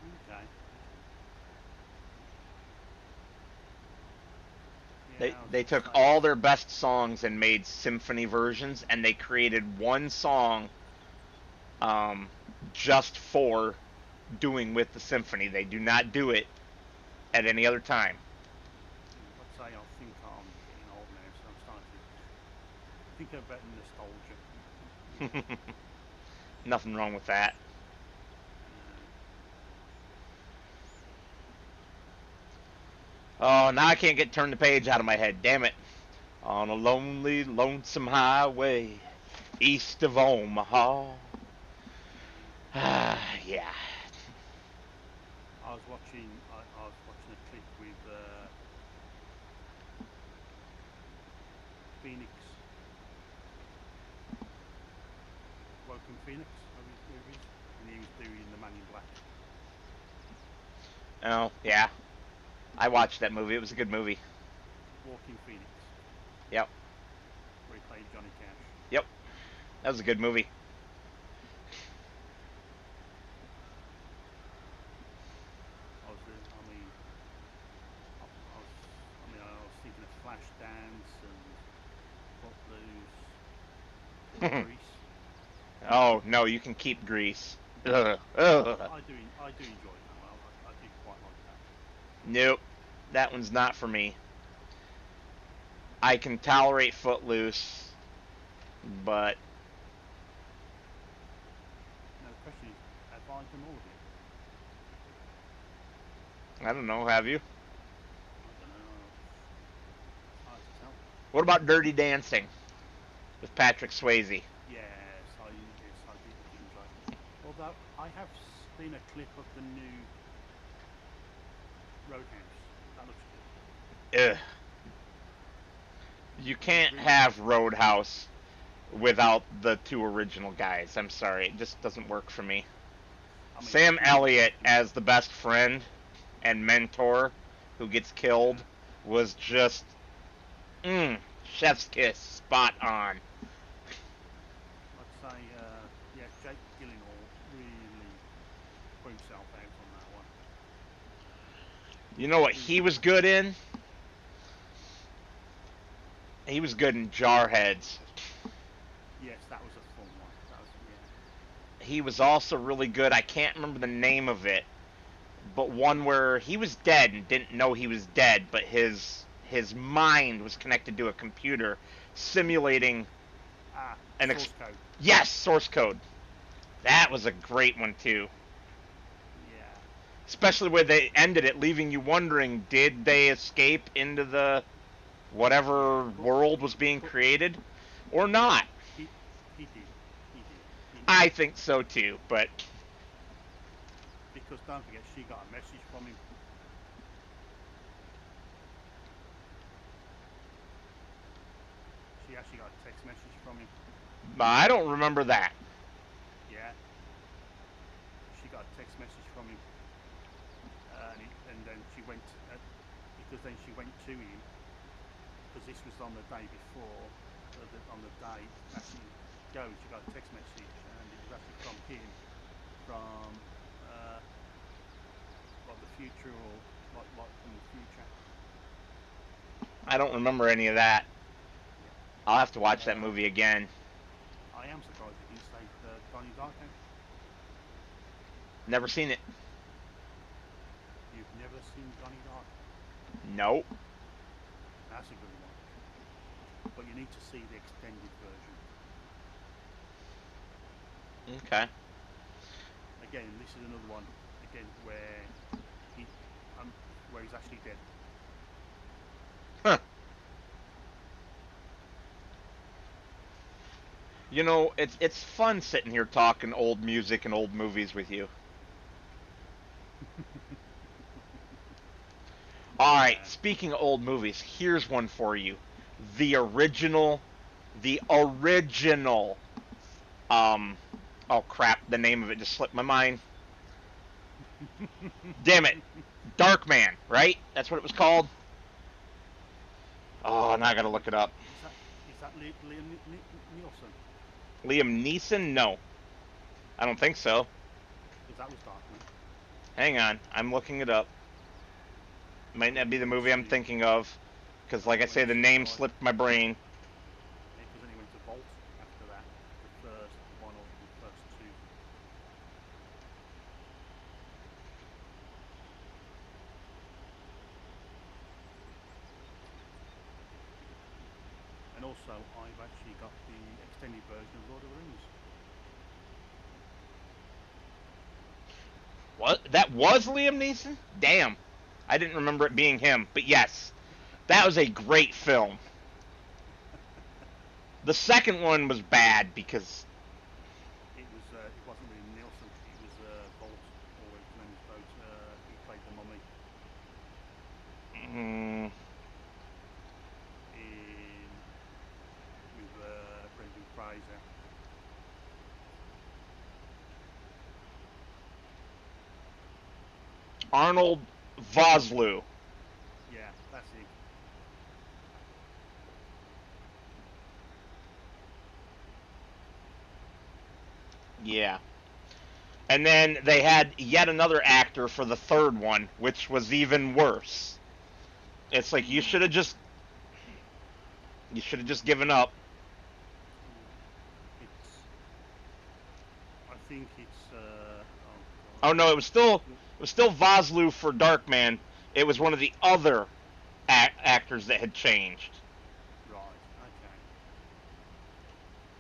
Okay. Okay. They Yeah, I was they gonna took say all it's their best songs and made symphony versions, and they created one song um, just for doing with the symphony. They do not do it at any other time. I'd say I think I'm getting old now, so I'm starting to think about nostalgia. Yeah. Nothing wrong with that. Uh, Oh, now I can't get Turn the Page out of my head. Damn it. On a lonely, lonesome highway east of Omaha. Ah, yeah. I was watching a clip with Phoenix, Woken Phoenix, who he is, and he was doing the Man in Black. Oh, yeah. I watched that movie. It was a good movie. Walking Phoenix, Yep. where he played Johnny Cash. Yep. That was a good movie. I mean, I was thinking of Flashdance and Footloose, bit of Grease. Oh, no, you can keep Grease. Ugh. Ugh. I do enjoy that one. I did quite like that. Nope. That one's not for me. I can tolerate Footloose, but Now the question is, have I done all of it? I don't know, have you? I don't know. It's hard to tell. What about Dirty Dancing with Patrick Swayze? Yes, I did enjoy it. Although I have seen a clip of the new Roadhouse. That looks good. Ugh. You It can't really, have Roadhouse without the two original guys. I'm sorry, it just doesn't work for me. I mean, Sam it is Elliott good. as the best friend and mentor who gets killed Yeah, was just chef's kiss, spot on. I'd say, yeah, Jake Gyllenhaal really put himself out on that one. You know what Really he good was acting. good in? He was good in Jarheads. Yes, that was a fun one. That was, yeah. He was also really good. I can't remember the name of it, but one where he was dead and didn't know he was dead, but his mind was connected to a computer simulating an Source code. yes, source code. That was a great one too. Yeah. Especially where they ended it leaving you wondering, did they escape into the Yeah, whatever world was being but created or not? he he did. He did. I think so too, but Because don't forget, she got a message from him. She actually got a text message from him. I don't remember that. Yeah, she got a text message from him, and then she went because then she went to him because this was on the day before, on the day actually goes. She got a text message, and it was actually from him, from like the future or like from the future. I don't remember any of that. Yeah. I'll have to watch that Uh, movie again. I am surprised you didn't say Donnie Darko. Never seen it. You've never seen Donnie Darko. Nope. That's a good one. But you need to see the extended version. Okay. Again, this is another one. Again, he, where he's actually dead. Huh. You know, it's fun sitting here talking old music and old movies with you. All right, Yeah. speaking of old movies, here's one for you. The original, the original. Um, oh crap, the name of it just slipped my mind. Damn it, Darkman, right? That's what it was called. Oh, now I gotta look it up. Is that Liam Nielsen? Liam Neeson? No, I don't think so. Because that was Darkman. Hang on, I'm looking it up. Might not be the When he movie I'm studied, thinking of, because like I when say, he the studied name like, slipped my brain. because then he went to Vault after that, the first one or the first two. also I've actually got the extended version of Lord of the Rings. What? That was Liam Neeson? Damn. I didn't remember it being him. But yes, that was a great film. The second one was bad because... It wasn't really Nielsen, it was Bolt, or his name is Bolt, he played the mummy Mm, in, with Brendan Fraser. Arnold Vosloo. Yeah, that's it. Yeah. And then they had yet another actor for the third one, which was even worse. It's like you should have just given up. It's, I think it's, oh god. Oh no, it was still Vosloo for Darkman. It was one of the other actors that had changed. Right, okay.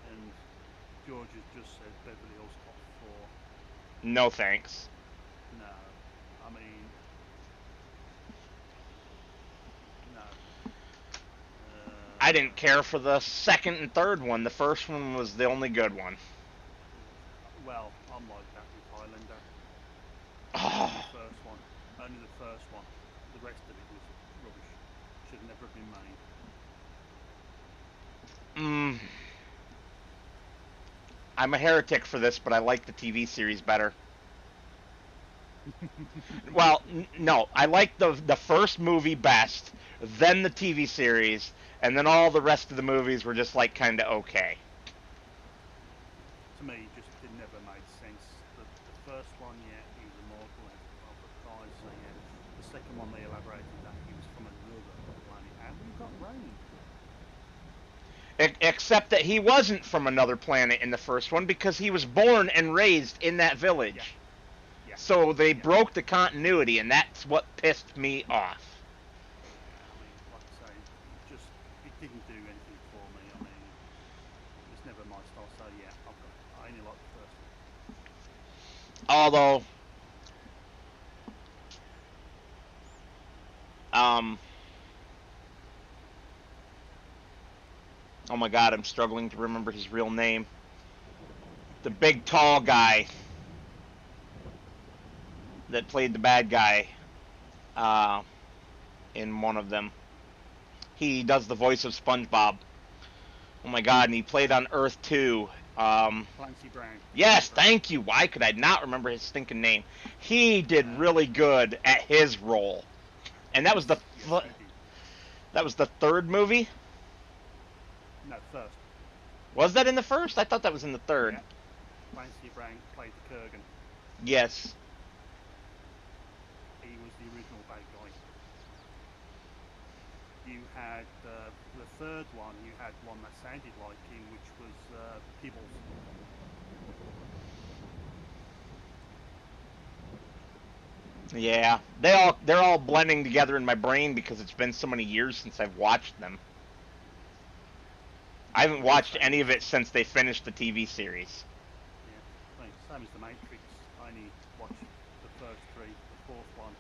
And George has just said Beverly Hills Cop 4. No thanks. No, I mean, no. I didn't care for the second and third one. The first one was the only good one. Well, I'm like that with Highlander. Only Oh, the first one. Only the first one. The rest of it was rubbish. Should never have been made. mm, I'm a heretic for this, but I like the TV series better. Well, no, I like the first movie best, then the TV series, and then all the rest of the movies were just like kind of okay. To me, it never made sense. The first one, yeah, he was immortal and for Christ's sake, yeah. The second one, they elaborated that he was from another planet, and we got rain. Except that he wasn't from another planet in the first one because he was born and raised in that Yeah, village. yeah, So they yeah. broke the continuity, and that's what pissed me off. Yeah, I mean, like I say, it didn't do anything for me. I mean, it's never my style. So yeah, I only like the first one. Although, um, oh my god, I'm struggling to remember his real name. The big tall guy that played the bad guy uh, in one of them. He does the voice of SpongeBob. Oh my god, and he played on Earth too. Clancy Brown. Clancy Yes, Brown. thank you. Why could I not remember his stinking name? He did really good at his role, and that was Yes, the yes, he did. that was the third movie. No, first. Was that in the first? I thought that was in the third. Yeah, Clancy Brown played the Kurgan. Yes. He was the original bad guy. You had the third one. You had one that sounded like him, which was Peebles. Yeah. They're all blending together in my brain because it's been so many years since I've watched them. I haven't watched any of it since they finished the TV series. Yeah, same as the Matrix. I only watched the first three. The fourth one,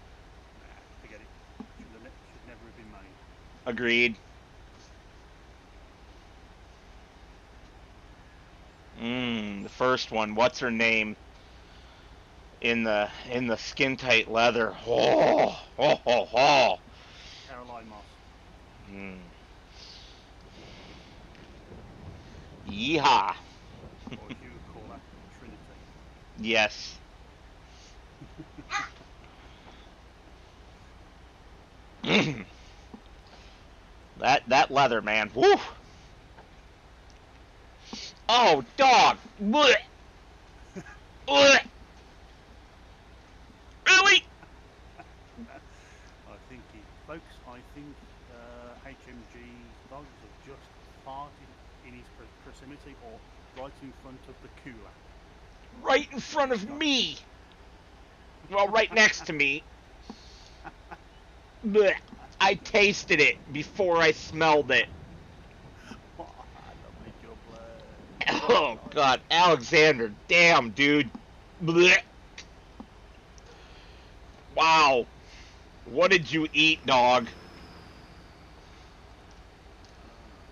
nah, forget it. Should never have been made. Agreed. The first one. What's her name? In the skin tight leather. Oh, oh, oh, oh. Caroline Moss. Mm. Yeehaw. Or as you would call her, Trinity. Yes. that leather, man. Woo. Oh, dog. Blech. Blech. Really? Folks, I think HMG's dogs have just farted in his proximity or right in front of the cooler. Right in front of me. Well, right next to me. Blech. I tasted it before I smelled it. Oh God, Alexander, damn dude. Blech. Wow, what did you eat, dog? I don't know.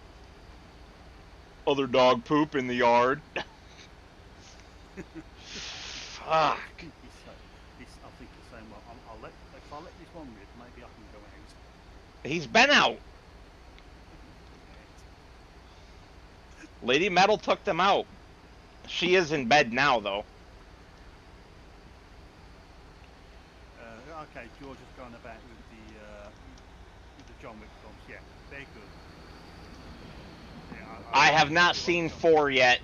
Other dog poop in the yard. I Fuck. think I think he's saying, well, I'll let if I let this one rip, maybe I can go out. He's been out. Shit. Lady Metal took them out. She is in bed now, though. Okay, George has gone about with the John Wick films. Yeah, they're good. Yeah, I have I not do like seen John. 4 yet,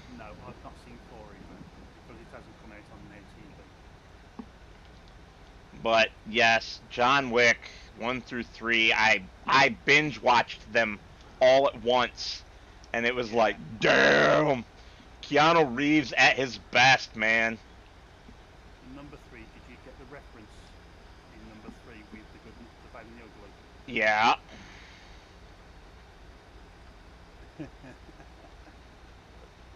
No, I've not seen four either because it hasn't come out on now TV. but yes, John Wick 1 through 3. I binge watched them all at once, and it was like, Yeah. damn, Keanu Reeves at his best, man. In number three, did you get the reference in number three with the good, the bad, and the ugly? Yeah,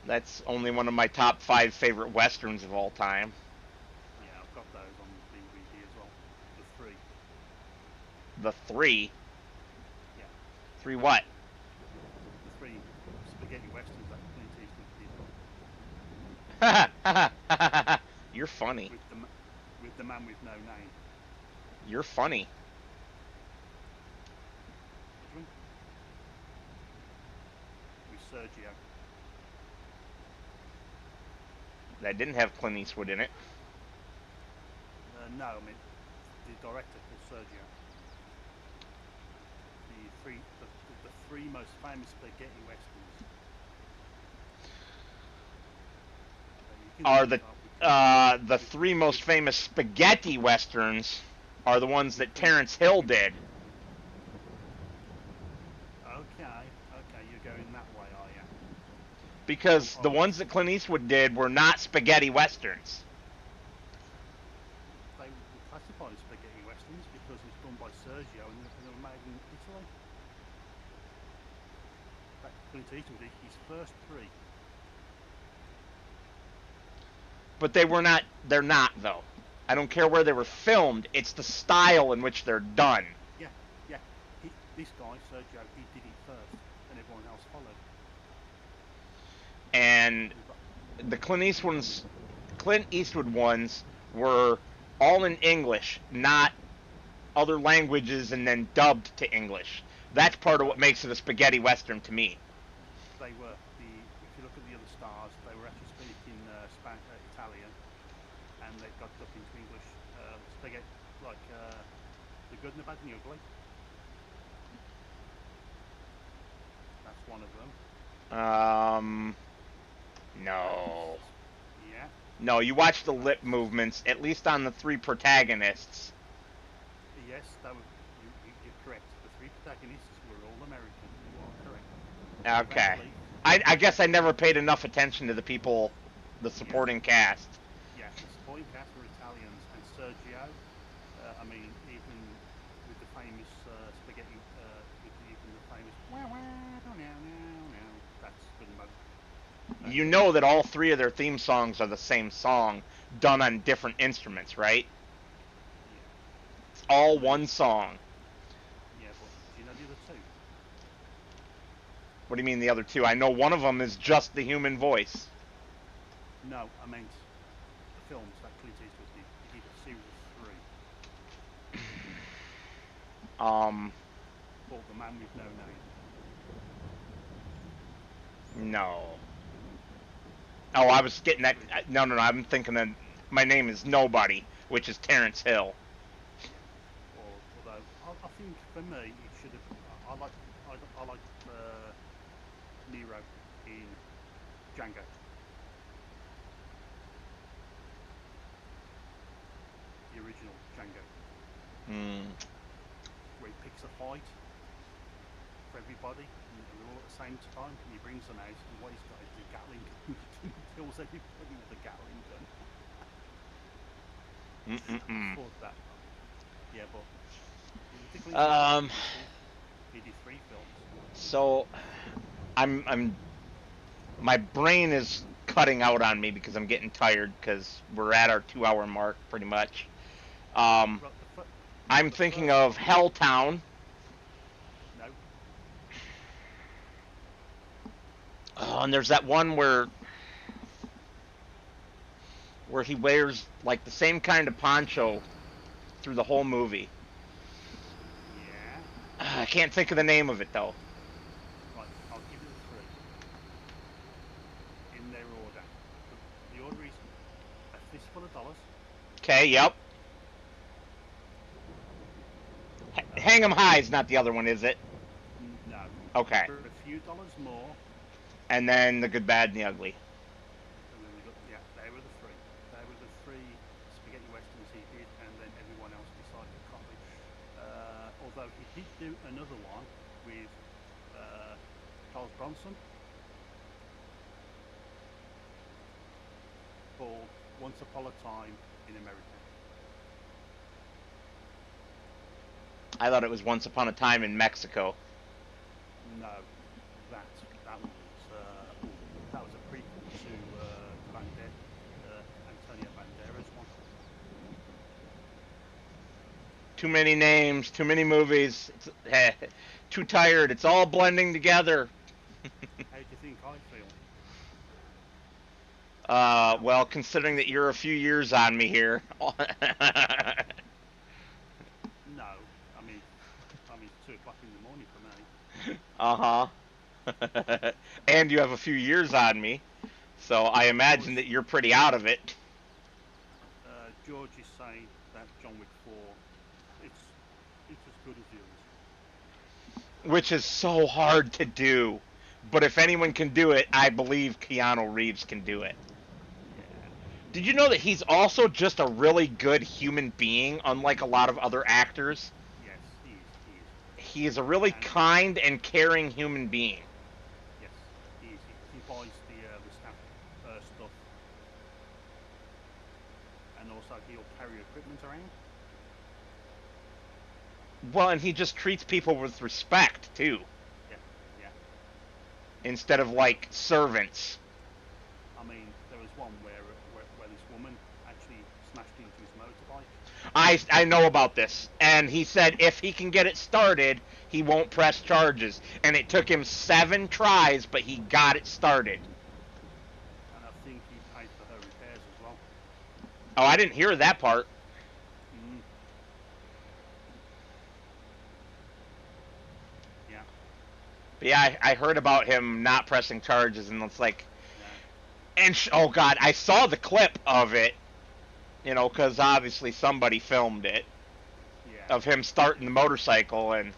that's only one of my top 5 favorite westerns of all time. Yeah, I've got those on DVD as well. The three. The 3. Yeah, 3 what? the three spaghetti westerns that Clint Eastwood did You're funny. with with the man with no name. You're funny. What do you mean? With Sergio. That didn't have Clint Eastwood in it. No, I mean the director called Sergio. The three most famous spaghetti westerns. You can Are look the it up with the 3 most famous spaghetti westerns are the ones with that Clint. Terrence Hill With, did. okay, you're going that way, are you? Because I the would. ones that Clint Eastwood did were not spaghetti westerns. They were classified as spaghetti westerns because it was done by Sergio and they were made in Italy. That Clint Eastwood did his first three. But they're not though. I don't care where they were Yeah, filmed, it's the style in which they're done. yeah, yeah. This guy Sergio, he did it first, and everyone else followed. And We've got the Clint Eastwood ones were all in English, not other languages and then dubbed to English. That's part of no, what makes it a spaghetti western to me. they were the. If you look at the other stars, they were actually speaking Italian, and they got dubbed into English. Spaghetti, like the good and the bad and the ugly. That's one of them. Um, That is, no. yeah. No, you watch the lip That's movements, at least on the 3 protagonists. yes. That was you're correct. The three protagonists were all American. You are correct. Okay. Eventually, I guess I never paid enough attention to the people, the yeah, supporting cast. yeah. The supporting cast were Italians, and Sergio. I mean, even with the famous spaghetti, with even the famous wow wow now now now. That's good enough. That You know that all 3 of their theme songs are the same song, done on different instruments, right? yeah. It's all I mean, one song. yeah, but do you know the other two? What do you mean the other 2? I know one of them is just the human voice. No, I meant the films that Clint Eastwood did. He did a series of three Um, called The Man with No Name. no. Oh, I was getting that. Three, No, no, no. I'm thinking of My Name is Nobody, which is Terrence Hill. yeah. Or although I think for me it should have. I like Nero in Django. The original Django, Hmm. where he picks a fight for everybody and they're all at the same time and he brings them out and what he's got is the Gatling gun. He kills everybody with a Gatling gun. I Mm-mm-mm. thought that, yeah, but the Clint Eastwood Um. he did three films. So, I'm My brain is cutting out on me because I'm getting tired because we're at our 2 hour mark pretty much. Um, Well, I'm the thinking first of one. Helltown. No. Oh, and there's that one where he wears like the same kind of poncho through the whole movie. Yeah. I can't think of the name of it though. Right. I'll give you the three in their order. The order is A Fistful of Dollars. Okay, yep. Hang 'em Uh, High is not the other one, is it? no. Okay. For a few dollars more, And then The Good, Bad, and the Ugly. and then we got, yeah, they were the three. They were the three spaghetti westerns he did, and then everyone else decided to copy. Although he did do another one with Charles Bronson called Once Upon a Time in America. I thought it was Once Upon a Time in Mexico. No, that that that was a prequel to Antonio Banderas one. Too many names, too many movies. Too tired. It's all blending together. How do you think I feel? That was Well, considering that you're a few years on me here. no. It's 2 o'clock in the morning for me. Uh huh. And you have a few years on me, so I imagine that you're pretty out of it. George is saying that John Wick 4, it's it's as good as the others. Which is so hard to do. But if anyone can do it, I believe Keanu Reeves can do it. Yeah. Did you know that he's also just a really good human being, unlike a lot of other actors? Yes, he is. He is. He is a really And kind and caring human being. yes, he is. He buys the staff stuff, and also he'll carry equipment around. Well, and he just treats people with respect, too, Yeah, yeah. instead of like servants. There was one where this woman actually smashed into his motorbike. I know about this, and he said if he can get it started, he won't press charges. And it took him 7 tries, but he got it started. And I think he paid for her repairs as well. Oh, I didn't hear that part. Mm. Yeah, But yeah, I heard about him not pressing charges, and it's like, yeah, and oh god, I saw the clip of it, because obviously somebody filmed it yeah, of him starting the motorcycle, and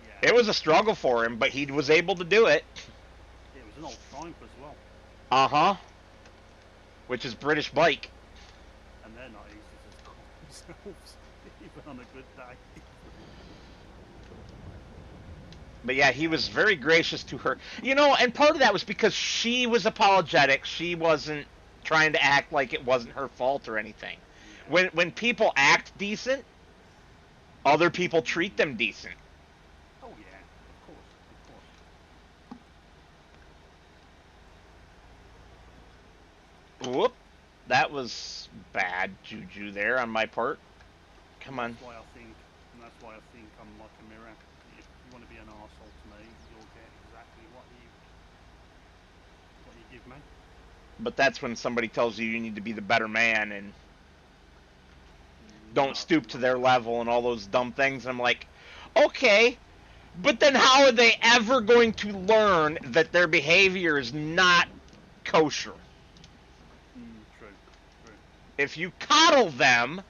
yeah. it was a struggle for him, but he was able to do it. It was an old Triumph as well, Uh huh. Which is British bike. and they're not easy to stop themselves, even on a good day. But yeah, he was very gracious to her. And part of that was because she was apologetic. She wasn't trying to act like it wasn't her fault or anything. Yeah. When people act decent, other people treat them decent. Oh yeah, of course, of course. Whoop. That was bad juju there on my part. Come on. That's why I think I'm like a mirror. If you want to be an arsehole to me, you'll get exactly what you give me. But that's when somebody tells you need to be the better man and don't No, stoop to no. their level and all those dumb things. And I'm like, okay, but then how are they ever going to learn that their behavior is not kosher? True, true. If you coddle them,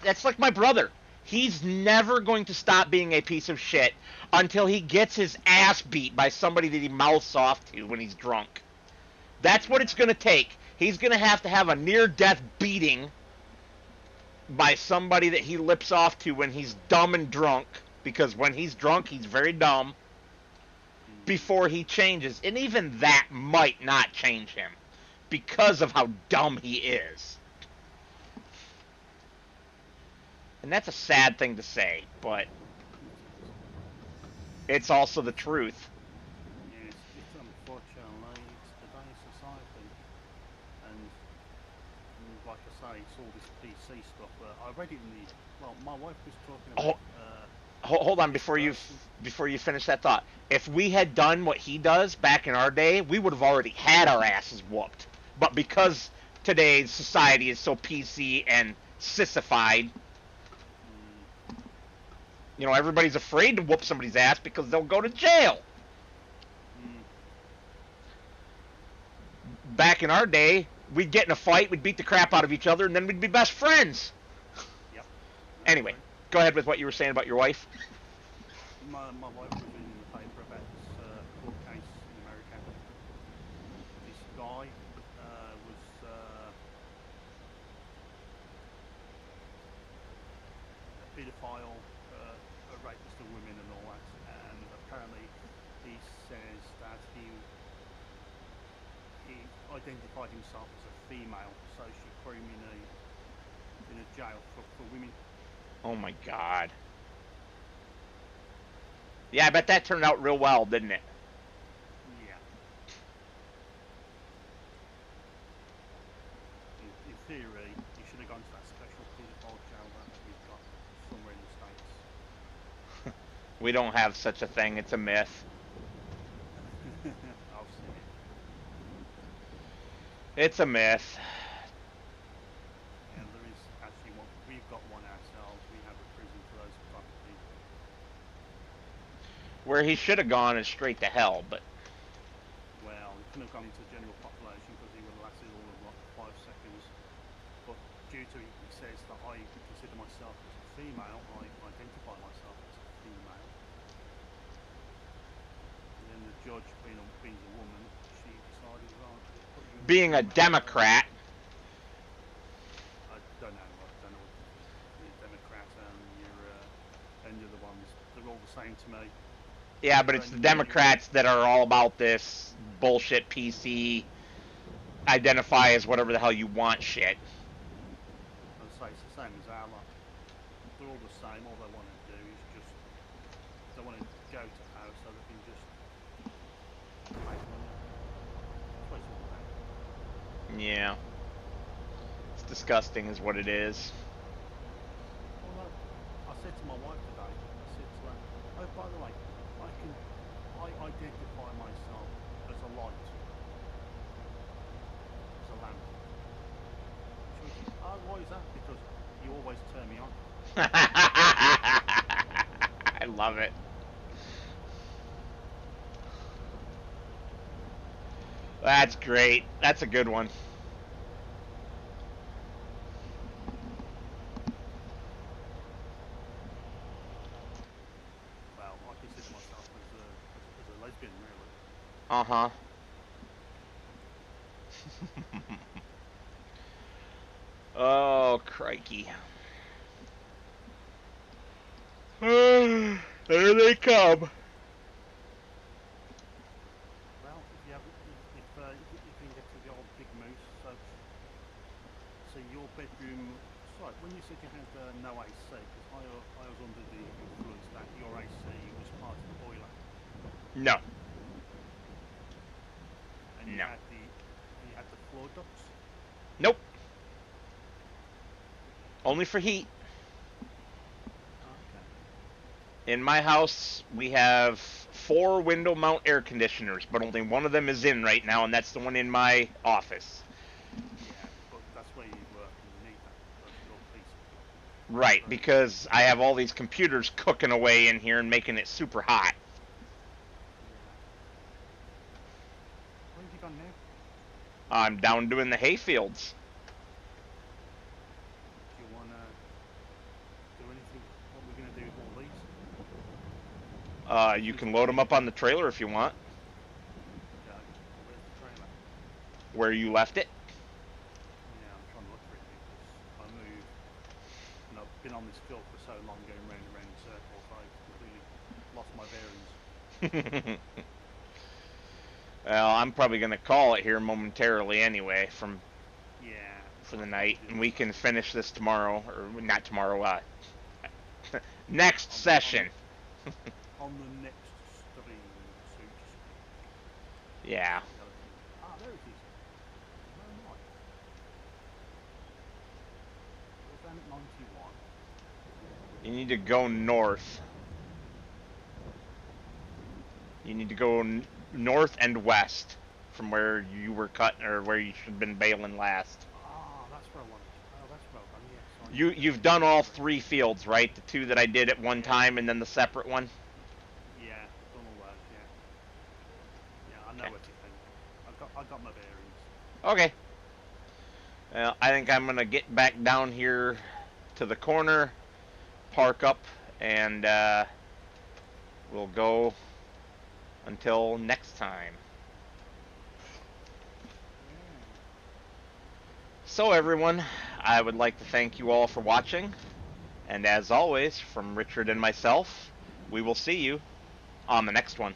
that's like my brother. He's never going to stop being a piece of shit until he gets his ass beat by somebody that he mouths off to when he's drunk. That's what it's going to take. He's going to have a near-death beating by somebody that he lips off to when he's dumb and drunk, because when he's drunk, he's very dumb, before he changes. And even that might not change him because of how dumb he is. And that's a sad thing to say, but it's also the truth. Yes, like I say, it's all this PC stuff. I read it in the. Well, my wife was talking Hold, about hold on this person. before you finish that thought. If we had done what he does back in our day, we would have already had our asses whooped. But because today's society is so PC and sissified, Mm, you know, everybody's afraid to whoop somebody's ass because they'll go to jail. mm, Back in our day, we'd get in a fight, we'd beat the crap out of each other, and then we'd be best friends. yep, I Anyway, agree. go ahead with what you were saying about your wife. My wife was reading in the paper about this court case in America. This guy was a paedophile, a rapist of women and all that, and apparently he says that he identified himself as a female, so she threw him in a jail for women. Oh my god. Yeah, I bet that turned out real well, didn't it? Yeah. In theory, he should have gone to that special paedophile jail that we've got somewhere in the States. We don't have such a thing. It's a myth. I've seen it. It's a myth. And there is actually one, we've got one ourselves. We have a prison for those type of people. Where he should have gone is straight to hell, but Well, he couldn't have gone into the general population because he would have lasted all of like 5 seconds. But due to he says that I consider myself as a female, I identify myself as a female. And then the judge, being a woman, she decided, well, we'll put you in the being a female jail. Democrat, I don't know. I don't know what you're Democrat and you're the ones. They're all the same to me. yeah, but it's the Democrats that are all about this bullshit PC, identify as whatever the hell you want shit. I'd say it's the same as our lot. They're all the same. All they want to do is just they want to go to power so they can just make money. That's what it's all about. Yeah. It's disgusting is what it is. Well, I said to my wife today. I said to her, "Oh, by the way, I identify myself as a light, as a lamp." She was, "Oh, why is that? Because you always turn me on." I love it. That's great. That's a good one. Well, I consider myself as a lesbian, really. Uh-huh. Oh, crikey. There they come. Well, if you have, if you can get to the old big moose, so your bedroom. Sorry, when you said you had no AC, because I was under the influence that your AC was part of the boiler, No. and No. you had the floor ducts. Nope. Only for heat. Okay. In my house, we have 4 window mount air conditioners, but only one of them is in right now, and that's the one in my office. Yeah, but that's where you work, and you need that for your peace. Right, So, because I have all these computers cooking away in here and making it super hot. yeah. Where have you gone now? I'm down doing the hay fields. Do you want to do anything? What we're going to do with all these? You can load them up on the trailer if you want, Okay. Where's the trailer? where you left it. Yeah, I'm trying to look for it because I moved, and I've been on this field for so long, going round and round in circles, I completely lost my bearings. Well, I'm probably going to call it here momentarily anyway Yeah, for the I'll night, probably do and the we can same. finish this tomorrow, or not tomorrow, next session. On the next stream, so to speak. Yeah. There it is. Where am I? FS21. You need to go north. You need to go north and west from where you were cut or where you should have been bailing last. Ah, that's where I wanted. Oh, that's where I've gone. Yeah, so I need to You've go done all north. 3 fields, right? The 2 that I did at one Yeah, time and then the separate one. yeah, done all those. Yeah, yeah, I know Okay. everything. I got my bearings. Okay. Well, I think I'm gonna get back down here to the corner, park up, and we'll go until next time. Yeah. So everyone, I would like to thank you all for watching, and as always, from Richard and myself, we will see you on the next one.